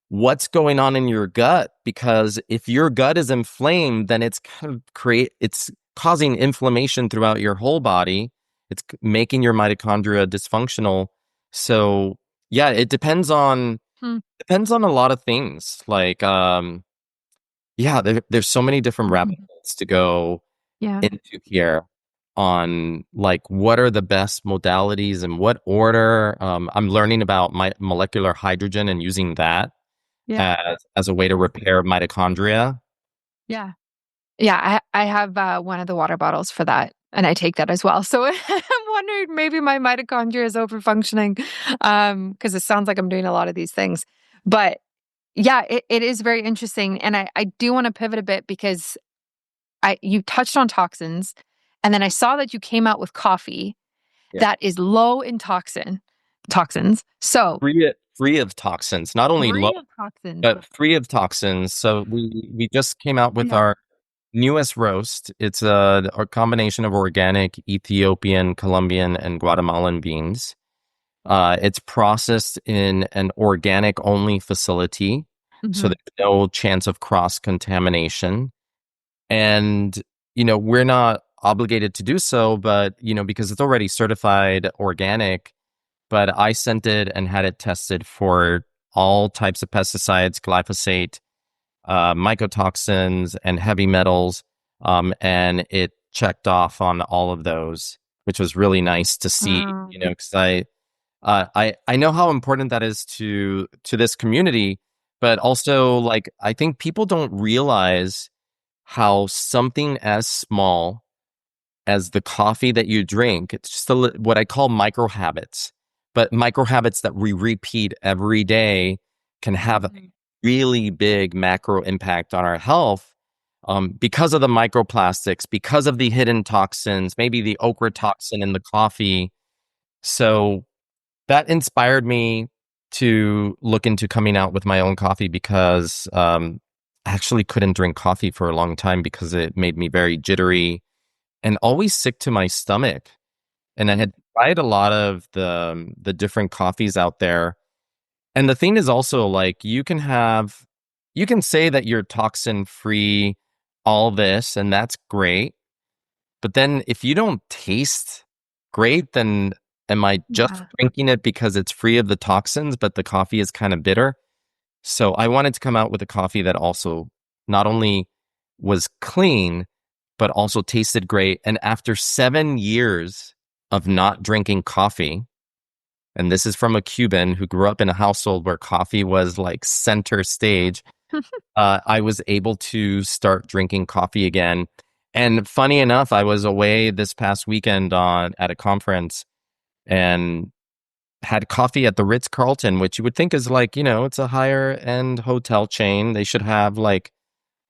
What's going on in your gut? Because if your gut is inflamed, then it's causing inflammation throughout your whole body. It's making your mitochondria dysfunctional. So yeah, it Hmm. depends on a lot of things. Like yeah, there's so many different rabbit Mhm. holes to go Yeah. into here. on like what are the best modalities and what order. I'm learning about my molecular hydrogen and using that Yeah. as a way to repair mitochondria. Yeah. Yeah, I have one of the water bottles for that, and I take that as well. So I'm wondering maybe my mitochondria is overfunctioning, because it sounds like I'm doing a lot of these things. But yeah, it is very interesting, and I do want to pivot a bit because I you touched on toxins, and then I saw that you came out with coffee Yeah. that is low in toxins. So Free of toxins, not only low, free of toxins. but free of toxins. So we just came out with Yeah. our newest roast. It's a combination of organic Ethiopian, Colombian, and Guatemalan beans. It's processed in an organic only facility, so Hmm. there's no chance of cross contamination. And, we're not obligated to do so, but, because it's already certified organic, but I sent it and had it tested for all types of pesticides, glyphosate, mycotoxins, and heavy metals. And it checked off on all of those, which was really nice to see, Um, because I know how important that is to this community, but also like I think people don't realize how something as small as the coffee that you drink, it's just what I call micro habits, but micro habits that we repeat every day can have a mhm. really big macro impact on our health. Because of the microplastics, because of the hidden toxins, maybe the okra toxin in the coffee. So that inspired me to look into coming out with my own coffee because I actually couldn't drink coffee for a long time because it made me very jittery and always sick to my stomach. And I had tried a lot of the different coffees out there. And the thing is also like you can say that you're toxin free, all this, and that's great. But then if you don't taste great, then am I just Yeah. drinking it because it's free of the toxins, but the coffee is kind of bitter? So I wanted to come out with a coffee that also not only was clean, but also tasted great. And after 7 years of not drinking coffee, and this is from a Cuban who grew up in a household where coffee was like center stage, I was able to start drinking coffee again. And funny enough, I was away this past weekend at a conference and had coffee at the Ritz-Carlton, which you would think is like, it's a higher end hotel chain. They should have like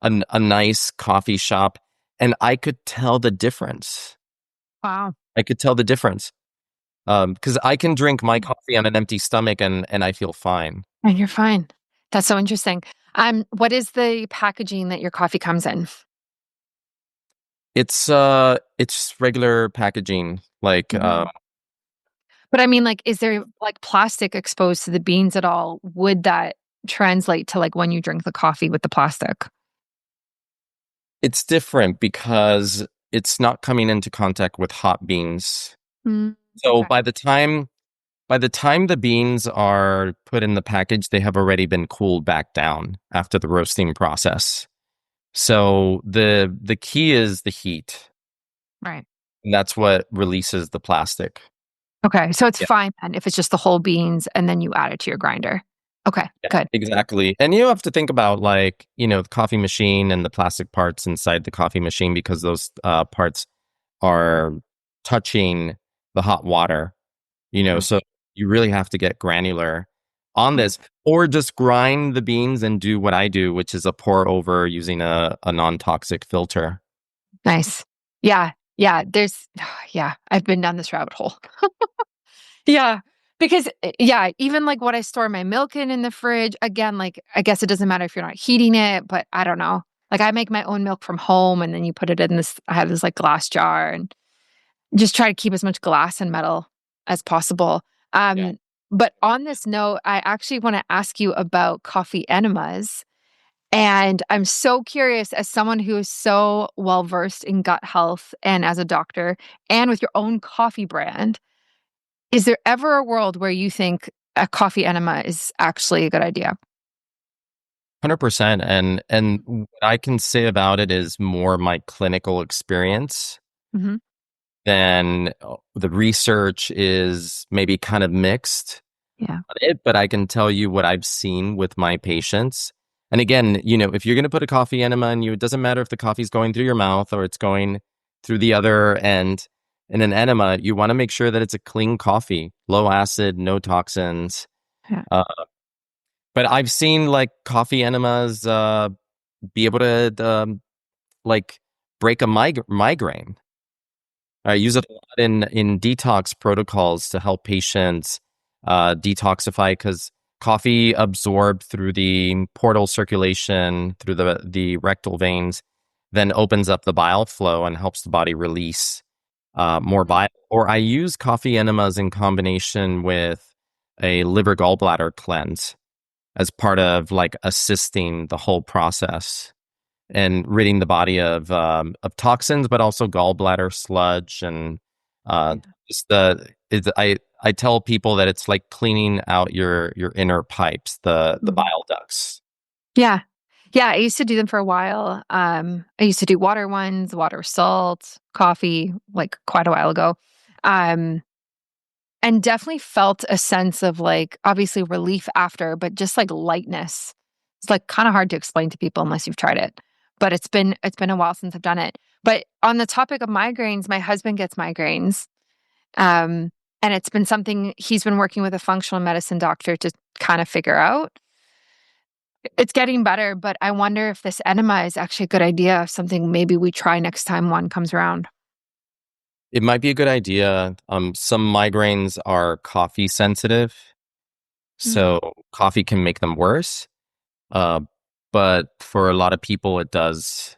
a nice coffee shop. And I could tell the difference. Wow. I could tell the difference. Because I can drink my coffee on an empty stomach and I feel fine. And you're fine. That's so interesting. What is the packaging that your coffee comes in? It's regular packaging, like Mhm. But I mean, like, is there like plastic exposed to the beans at all? Would that translate to like when you drink the coffee with the plastic? it's different because it's not coming into contact with hot beans. Mm, So okay. by the time the beans are put in the package, they have already been cooled back down after the roasting process. So the key is the heat, Right. and that's what releases the plastic. Okay. So it's Yeah, fine then if it's just the whole beans and then you add it to your grinder. Okay. yeah, Good. exactly. And you have to think about like, the coffee machine and the plastic parts inside the coffee machine because those parts are touching the hot water, Mhm. so you really have to get granular on Mhm. this or just grind the beans and do what I do, which is a pour over using a non-toxic filter. Nice. Yeah. Yeah. Yeah. I've been down this rabbit hole. Yeah. Because, yeah, even like what I store my milk in the fridge, again, like, I guess it doesn't matter if you're not heating it, but I don't know. Like, I make my own milk from home and then you put it in I have this like glass jar and just try to keep as much glass and metal as possible. Yeah. But on this note, I actually want to ask you about coffee enemas. And I'm so curious, as someone who is so well versed in gut health and as a doctor and with your own coffee brand, is there ever a world where you think a coffee enema is actually a good idea? 100%. And what I can say about it is more my clinical experience. Mhm. then the research is maybe kind of mixed Yeah. on it, but I can tell you what I've seen with my patients. And again, if you're going to put a coffee enema in you, it doesn't matter if the coffee's going through your mouth or it's going through the other end. In an enema, you want to make sure that it's a clean coffee, low acid, no toxins. Yeah. Uh, but I've seen like coffee enemas be able to like break a migraine. I use it a lot in detox protocols to help patients detoxify because coffee absorbed through the portal circulation through the rectal veins then opens up the bile flow and helps the body release more bile. Or I use coffee enemas in combination with a liver gallbladder cleanse as part of like assisting the whole process and ridding the body of toxins, but also gallbladder sludge and uh, just I tell people that it's like cleaning out your inner pipes, the bile ducts. Yeah. Yeah, I used to do them for a while. I used to do water ones, water salt, coffee, like quite a while ago. Um, and definitely felt a sense of like obviously relief after, but just like lightness. It's like kind of hard to explain to people unless you've tried it. But it's been a while since I've done it. But on the topic of migraines, my husband gets migraines. Um, and it's been something he's been working with a functional medicine doctor to kind of figure out. It's getting better, but I wonder if this enema is actually a good idea, something maybe we try next time one comes around. It might be a good idea. Some migraines are coffee sensitive, Mm. so coffee can make them worse. Uh, but for a lot of people, it does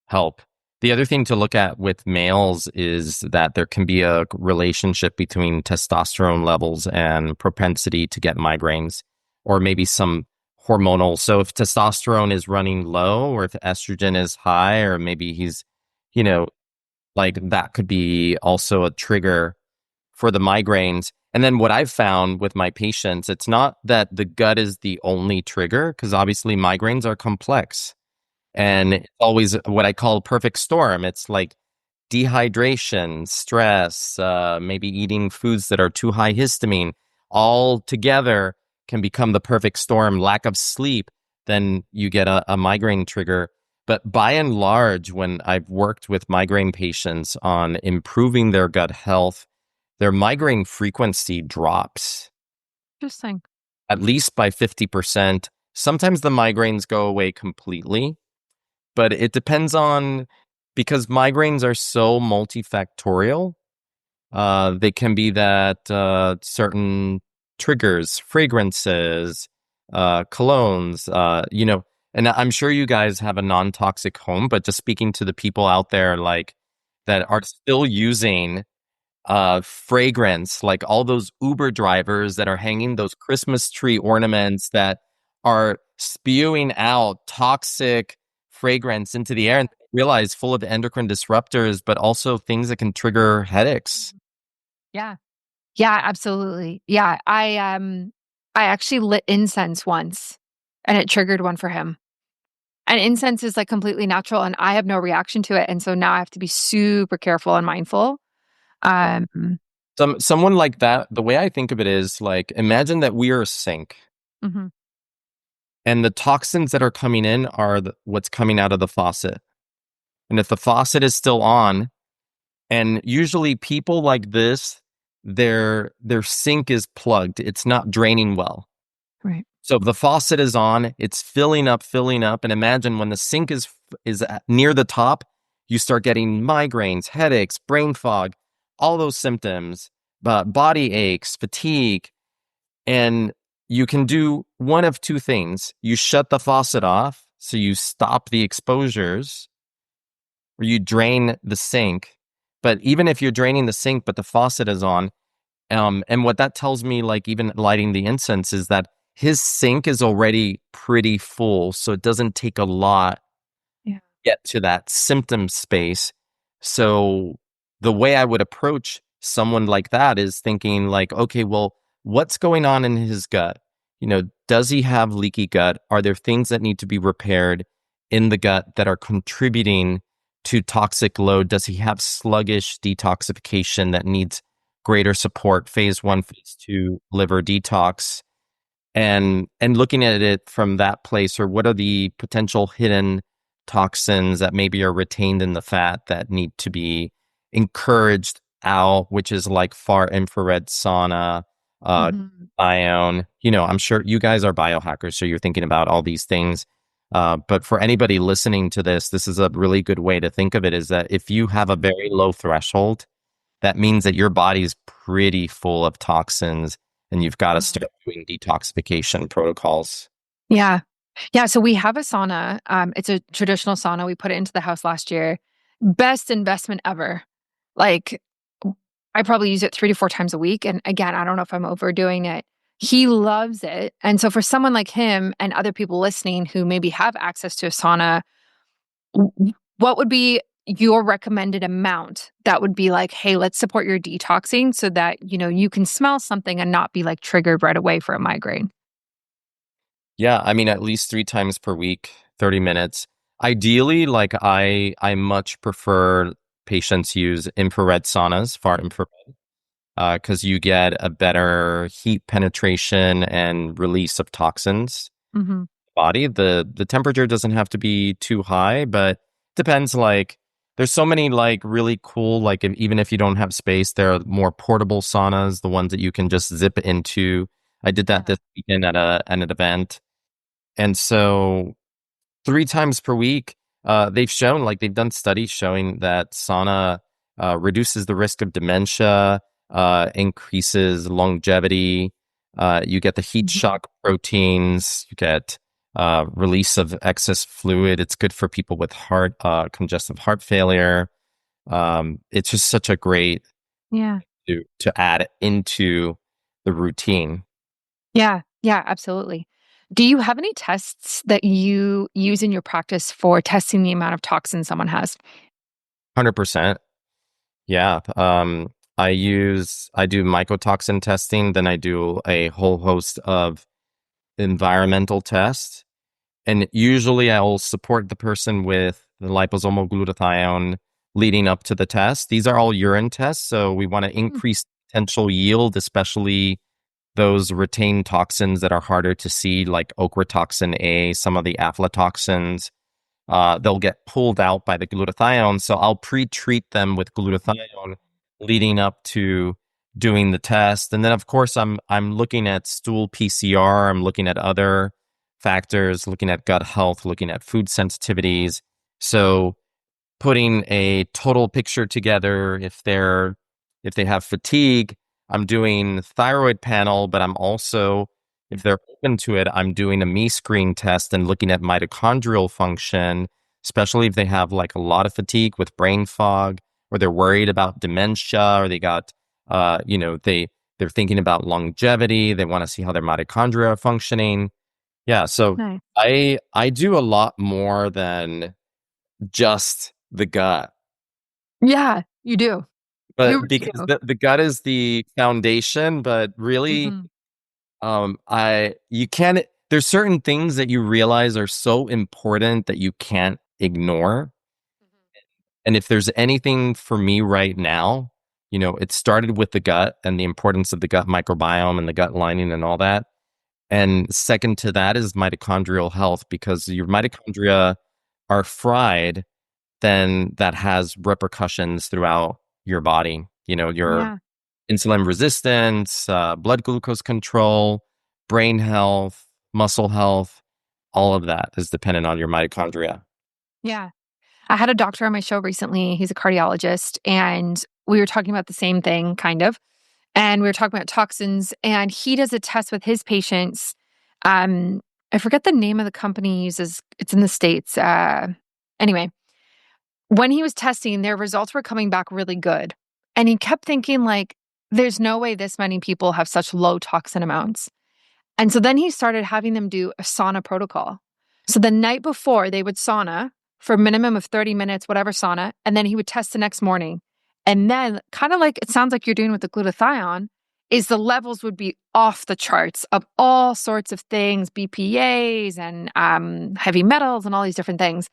help. The other thing to look at with males is that there can be a relationship between testosterone levels and propensity to get migraines, or maybe some hormonal. So if testosterone is running low, or if estrogen is high, or maybe he's, you know, like that could be also a trigger for the migraines. And then what I've found with my patients, it's not that the gut is the only trigger, because obviously migraines are complex. And it's always what I call a perfect storm. It's like dehydration, stress, maybe eating foods that are too high histamine, all together can become the perfect storm. Lack of sleep, then you get a migraine trigger. But by and large, when I've worked with migraine patients on improving their gut health, their migraine frequency drops Interesting. at least by 50%. Sometimes the migraines go away completely, but it depends on because migraines are so multifactorial. They can be that certain triggers, fragrances, colognes, and I'm sure you guys have a non-toxic home, but just speaking to the people out there like that are still using fragrance, like all those Uber drivers that are hanging those Christmas tree ornaments that are spewing out toxic fragrance into the air and realize full of endocrine disruptors, but also things that can trigger headaches. Yeah. Yeah, absolutely. Yeah, I actually lit incense once and it triggered one for him. And incense is like completely natural and I have no reaction to it and so now I have to be super careful and mindful. Um Someone like that, the way I think of it is like imagine that we are a sink mhm, and the toxins that are coming in are what's coming out of the faucet. And if the faucet is still on, and usually people like this, their sink is plugged. It's not draining well. right. So if the faucet is on, it's filling up. And imagine when the sink is near the top, you start getting migraines, headaches, brain fog, all those symptoms, body aches, fatigue. And you can do one of two things. You shut the faucet off, so you stop the exposures, or you drain the sink. But even if you're draining the sink, but the faucet is on, and what that tells me, like even lighting the incense, is that his sink is already pretty full, so it doesn't take a lot Yeah. get to that symptom space. So the way I would approach someone like that is thinking like, okay, well, what's going on in his gut? Does he have leaky gut? Are there things that need to be repaired in the gut that are contributing to toxic load? Does he have sluggish detoxification that needs greater support? Phase 1, phase 2 liver detox, and looking at it from that place, or what are the potential hidden toxins that maybe are retained in the fat that need to be encouraged out, which is like far infrared sauna, ion. I'm sure you guys are biohackers, so you're thinking about all these things. But for anybody listening to this is a really good way to think of it, is that if you have a very low threshold, that means that your body's pretty full of toxins and you've got to start doing detoxification protocols. Yeah. Yeah. So we have a sauna. It's a traditional sauna. We put it into the house last year. Best investment ever. Like, I probably use it 3 to 4 times a week. And again, I don't know if I'm overdoing it. He loves it. And so for someone like him and other people listening who maybe have access to a sauna, what would be your recommended amount that would be like, hey, let's support your detoxing so that, you can smell something and not be like triggered right away for a migraine? Yeah, I mean, at least 3 times per week, 30 minutes. Ideally, like I much prefer patients use infrared saunas, far infrared, because you get a better heat penetration and release of toxins. Body. The temperature doesn't have to be too high, but depends. Like, there's so many like really cool, like even if you don't have space, there are more portable saunas, the ones that you can just zip into. I did that this weekend at an event. And so 3 times per week, they've done studies showing that sauna reduces the risk of dementia, increases longevity. You get the heat shock proteins, you get release of excess fluid. It's good for people with congestive heart failure. It's just such a great Yeah. to add into the routine. Yeah. Yeah, absolutely. Do you have any tests that you use in your practice for testing the amount of toxins someone has? 100%. Yeah. I do mycotoxin testing, then I do a whole host of environmental tests. And usually I'll support the person with the liposomal glutathione leading up to the test. These are all urine tests, so we want to increase potential yield, especially those retained toxins that are harder to see, like ochratoxin A, some of the aflatoxins. They'll get pulled out by the glutathione. So I'll pre-treat them with glutathione leading up to doing the test. And then of course I'm looking at stool PCR, I'm looking at other factors, looking at gut health, looking at food sensitivities. So putting a total picture together, if they have fatigue, I'm doing thyroid panel, but I'm also, if they're open to it, I'm doing a me screen test and looking at mitochondrial function, especially if they have like a lot of fatigue with brain fog, or they're worried about dementia, or they got they're thinking about longevity, they want to see how their mitochondria are functioning. Yeah, so Nice. I do a lot more than just the gut. Yeah, you do. You But really because do. the gut is the foundation, but really, you can't, there's certain things that you realize are so important that you can't ignore. And if there's anything for me right now, it started with the gut and the importance of the gut microbiome and the gut lining and all that. And second to that is mitochondrial health, because your mitochondria are fried, then that has repercussions throughout your body. Your Yeah. insulin resistance, blood glucose control, brain health, muscle health, all of that is dependent on your mitochondria. Yeah. I had a doctor on my show recently. He's a cardiologist, and we were talking about the same thing, kind of. And we were talking about toxins, and he does a test with his patients. I forget the name of the company he uses. It's in the States. Anyway, when he was testing, their results were coming back really good. And he kept thinking, like, there's no way this many people have such low toxin amounts. And so then he started having them do a sauna protocol. So the night before, they would sauna for a minimum of 30 minutes, whatever sauna, and then he would test the next morning. And then, kind of like it sounds like you're doing with the glutathione, is the levels would be off the charts of all sorts of things, BPAs and heavy metals and all these different things.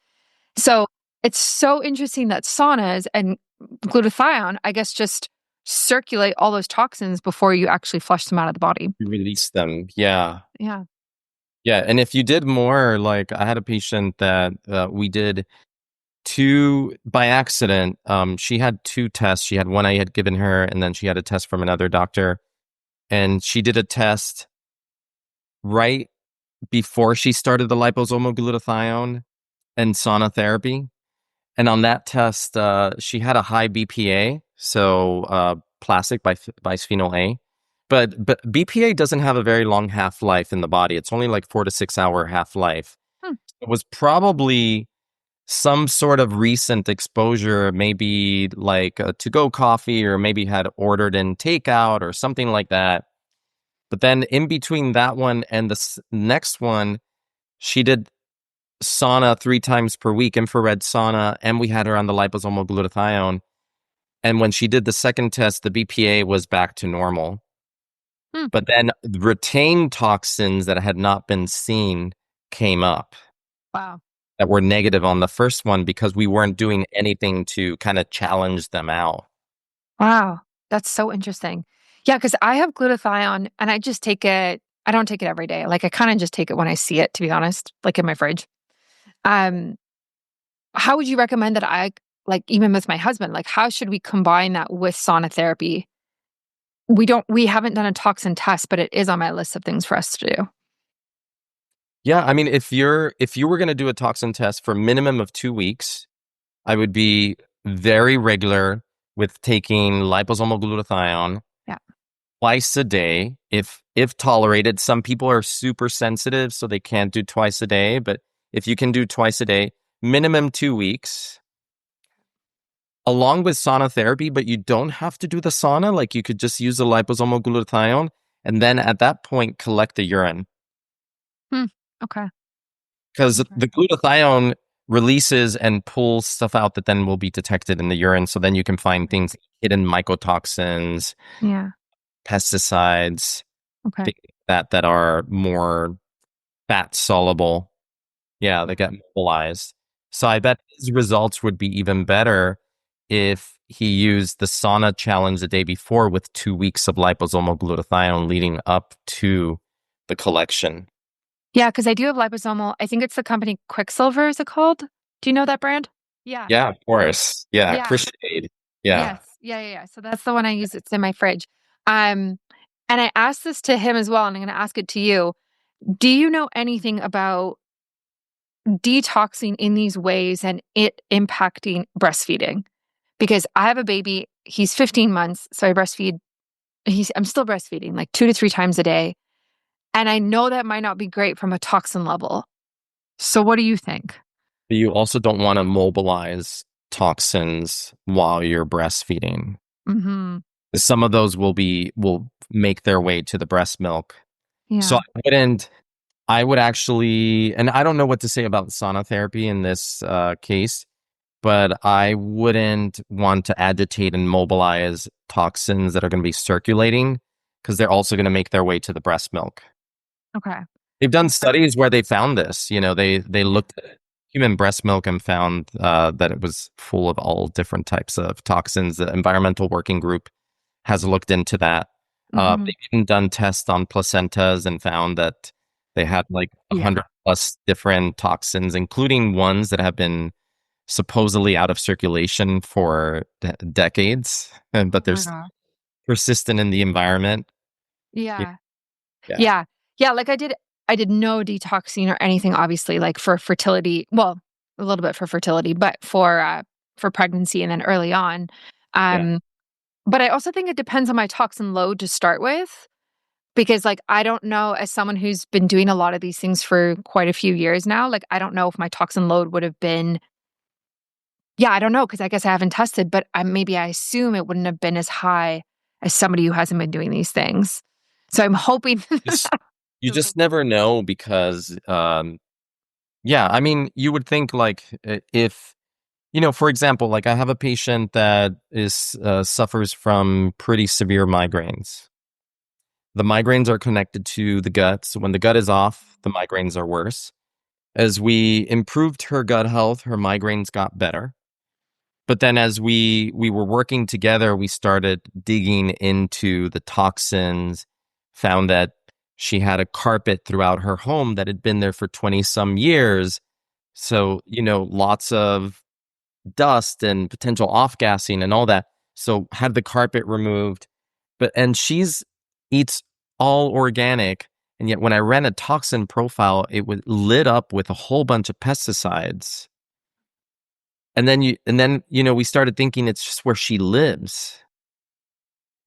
So It's so interesting that saunas and glutathione, I guess, just circulate all those toxins before you actually flush them out of the body. You release them. Yeah. Yeah. Yeah. And if you did more, like I had a patient that we did two by accident. She had two tests. She had one I had given her, and then she had a test from another doctor. And she did a test right before she started the liposomal glutathione and sauna therapy. And on that test, she had a high BPA, so plastic bisphenol A. But BPA doesn't have a very long half-life in the body. It's only like 4 to 6 hour half-life. Hmm. It was probably some sort of recent exposure, maybe like a to-go coffee, or maybe had ordered in takeout or something like that. But then in between that one and the next one, she did sauna 3 times per week, infrared sauna, and we had her on the liposomal glutathione. And when she did the second test, the BPA was back to normal. Hmm. But then retained toxins that had not been seen came up Wow. that were negative on the first one because we weren't doing anything to kind of challenge them out. Wow. That's so interesting. Yeah, because I have glutathione and I just take it. I don't take it every day. Like I kind of just take it when I see it, to be honest, like in my fridge. Um, how would you recommend that I like even with my husband, like how should we combine that with sauna therapy? We haven't done a toxin test, but it is on my list of things for us to do. Yeah, I mean, if you were going to do a toxin test for a minimum of 2 weeks, I would be very regular with taking liposomal glutathione Yeah. twice a day, if tolerated. Some people are super sensitive, so they can't do twice a day. But if you can do twice a day, minimum 2 weeks, along with sauna therapy. But you don't have to do the sauna. Like you could just use the liposomal glutathione, and then at that point, collect the urine. Hmm. Okay. Because Okay. the glutathione releases and pulls stuff out that then will be detected in the urine. So then you can find things like hidden mycotoxins, Yeah. pesticides, Okay. things that are more fat soluble. Yeah, they get mobilized. So I bet his results would be even better if he used the sauna challenge the day before with 2 weeks of liposomal glutathione leading up to the collection. Yeah, because I do have liposomal. I think it's the company Quicksilver, is it called? Do you know that brand? Yeah. Yeah, of course. Yeah, Yeah. Crusade. Yeah. Yes. Yeah, yeah, yeah. So that's the one I use. It's in my fridge. Um, and I asked this to him as well, and I'm going to ask it to you. Do you know anything about detoxing in these ways and it impacting breastfeeding? Because I have a baby, he's 15 months, so I breastfeed. I'm still breastfeeding like 2 to 3 times a day. And I know that might not be great from a toxin level. So what do you think? But you also don't want to mobilize toxins while you're breastfeeding. Hmm. Some of those will make their way to the breast milk. So Yeah. I would actually, and I don't know what to say about sauna therapy in this case, but I wouldn't want to agitate and mobilize toxins that are going to be circulating because they're also going to make their way to the breast milk. Okay. They've done studies where they found this. They looked at human breast milk and found that it was full of all different types of toxins. The Environmental Working Group has looked into that. Hmm. They've even done tests on placentas and found that they had like a Yeah. 100+ different toxins, including ones that have been supposedly out of circulation for decades, but Oh they're my God. persistent in the environment. Yeah. Yeah. Yeah. Yeah. Yeah. Like I did no detoxing or anything, obviously, like for fertility. Well, a little bit for fertility, but for pregnancy and then early on. Yeah. Um, but I also think it depends on my toxin load to start with. Because, like, I don't know, as someone who's been doing a lot of these things for quite a few years now, like, I don't know if my toxin load would have been yeah, I don't know, because I guess I haven't tested, but maybe I assume it wouldn't have been as high as somebody who hasn't been doing these things. So I'm hoping Just you just never know because yeah, I mean, you would think like if for example, like I have a patient that is suffers from pretty severe migraines. The migraines are connected to the gut. So when the gut is off, the migraines are worse. As we improved her gut health, her migraines got better. But then as we were working together, we started digging into the toxins, found that she had a carpet throughout her home that had been there for 20 some years. So, lots of dust and potential off-gassing and all that. So had the carpet removed. And she's eats all organic. And yet when I ran a toxin profile, it was lit up with a whole bunch of pesticides. And then we started thinking it's just where she lives.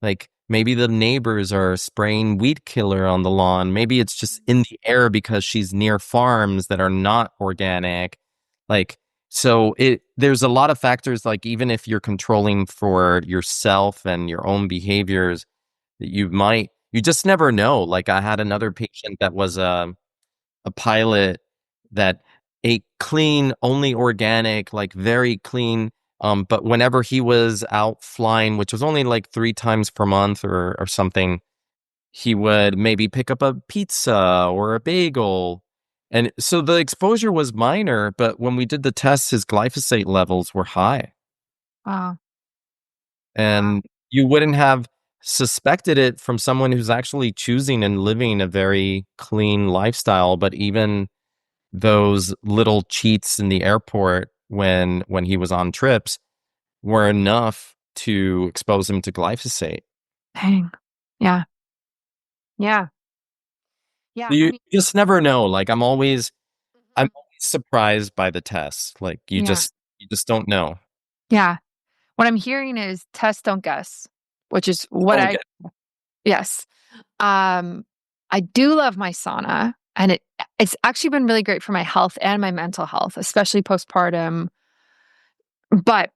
Like maybe the neighbors are spraying weed killer on the lawn. Maybe it's just in the air because she's near farms that are not organic. Like, so there's a lot of factors, like even if you're controlling for yourself and your own behaviors, that you just never know. Like I had another patient that was a pilot that ate clean, only organic, like very clean. But whenever he was out flying, which was only like 3 times per month or something, he would maybe pick up a pizza or a bagel. And so the exposure was minor, but when we did the tests, his glyphosate levels were high. Wow. Wow. And you wouldn't have suspected it from someone who's actually choosing and living a very clean lifestyle. But even those little cheats in the airport when he was on trips were enough to expose him to glyphosate. Dang. Yeah. Yeah. Yeah. I You mean, just never know. Like I'm mhm. always surprised by the tests. Like Yeah. you just don't know. Yeah. What I'm hearing is test, don't guess, which is what Don't I, get yes. Um, I do love my sauna, and it's actually been really great for my health and my mental health, especially postpartum. But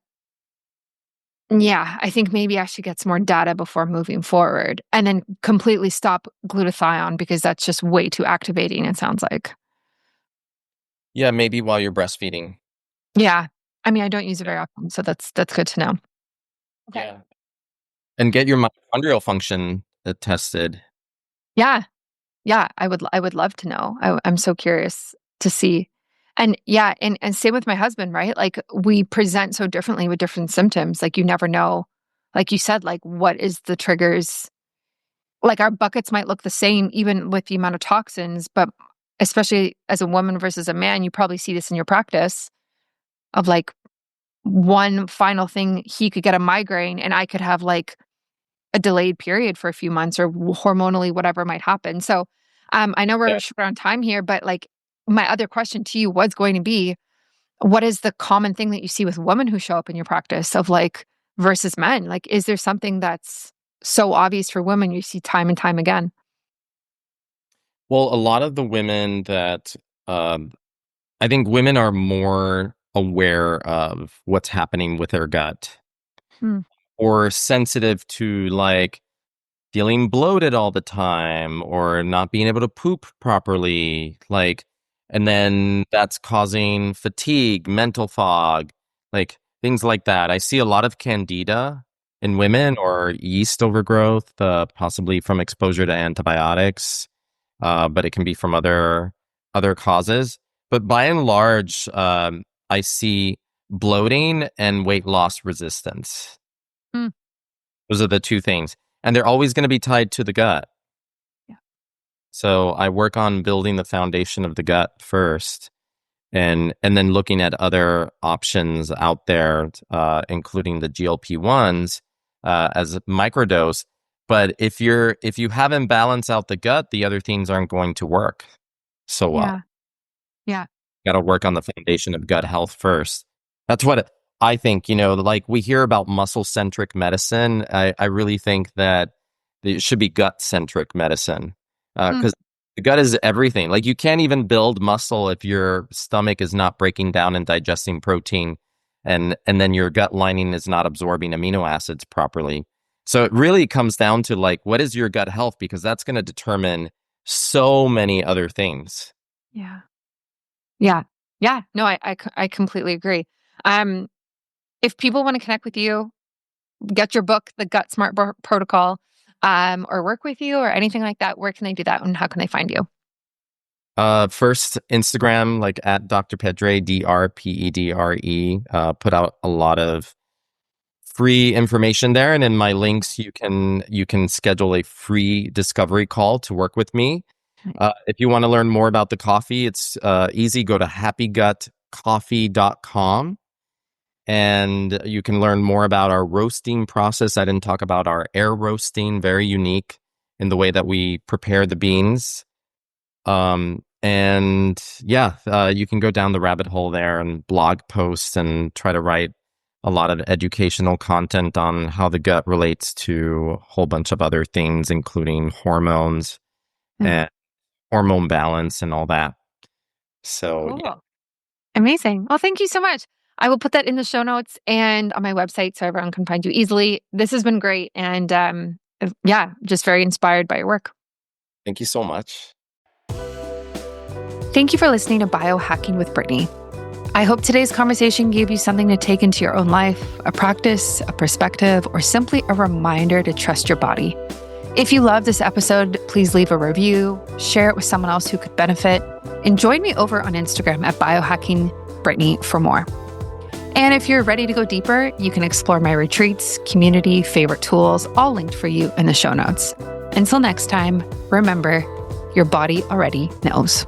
yeah, I think maybe I should get some more data before moving forward and then completely stop glutathione because that's just way too activating, it sounds like. Yeah, maybe while you're breastfeeding. Yeah. I mean, I don't use it Yeah. very often, so that's good to know. Okay. Yeah. And get your mitochondrial function tested. Yeah. Yeah, I would love to know. I'm so curious to see. And yeah, and same with my husband, right? Like we present so differently with different symptoms. Like you never know, like you said, like what is the triggers? Like our buckets might look the same even with the amount of toxins, but especially as a woman versus a man, you probably see this in your practice of like one final thing, he could get a migraine and I could have like a delayed period for a few months or hormonally whatever might happen. So I know we're Yeah. short on time here, but like my other question to you was going to be, what is the common thing that you see with women who show up in your practice of like versus men? Like, is there something that's so obvious for women you see time and time again? Well, a lot of the women that um, I think women are more aware of what's happening with their gut Hmm. or sensitive to like feeling bloated all the time or not being able to poop properly. Like, and then that's causing fatigue, mental fog, like things like that. I see a lot of candida in women or yeast overgrowth, possibly from exposure to antibiotics, but it can be from other causes. But by and large, I see bloating and weight loss resistance. Hmm. Those are the two things. And they're always going to be tied to the gut. Yeah. So I work on building the foundation of the gut first and then looking at other options out there, including the GLP-1s as a microdose. But if you haven't balanced out the gut, the other things aren't going to work so well. Yeah. Yeah. Got to work on the foundation of gut health first. That's what I think, like we hear about muscle-centric medicine. I really think that it should be gut-centric medicine Hmm. because the gut is everything. Like you can't even build muscle if your stomach is not breaking down and digesting protein and then your gut lining is not absorbing amino acids properly. So it really comes down to like, what is your gut health? Because that's going to determine so many other things. Yeah. Yeah. Yeah. No, I completely agree. Um, if people want to connect with you, get your book, the GutSMART Protocol, or work with you or anything like that, where can they do that and how can they find you? First, Instagram, like at Dr. Pedre, DRPEDRE, put out a lot of free information there. And in my links, you can schedule a free discovery call to work with me. If you want to learn more about the coffee, it's easy. Go to happygutcoffee.com. And you can learn more about our roasting process. I didn't talk about our air roasting, very unique in the way that we prepare the beans. You can go down the rabbit hole there and blog posts and try to write a lot of educational content on how the gut relates to a whole bunch of other things, including hormones and hormone balance and all that. So, cool. Yeah. Amazing. Well, thank you so much. I will put that in the show notes and on my website so everyone can find you easily. This has been great. And just very inspired by your work. Thank you so much. Thank you for listening to Biohacking with Brittany. I hope today's conversation gave you something to take into your own life, a practice, a perspective, or simply a reminder to trust your body. If you love this episode, please leave a review, share it with someone else who could benefit, and join me over on Instagram at biohackingbrittany for more. And if you're ready to go deeper, you can explore my retreats, community, favorite tools, all linked for you in the show notes. Until next time, remember, your body already knows.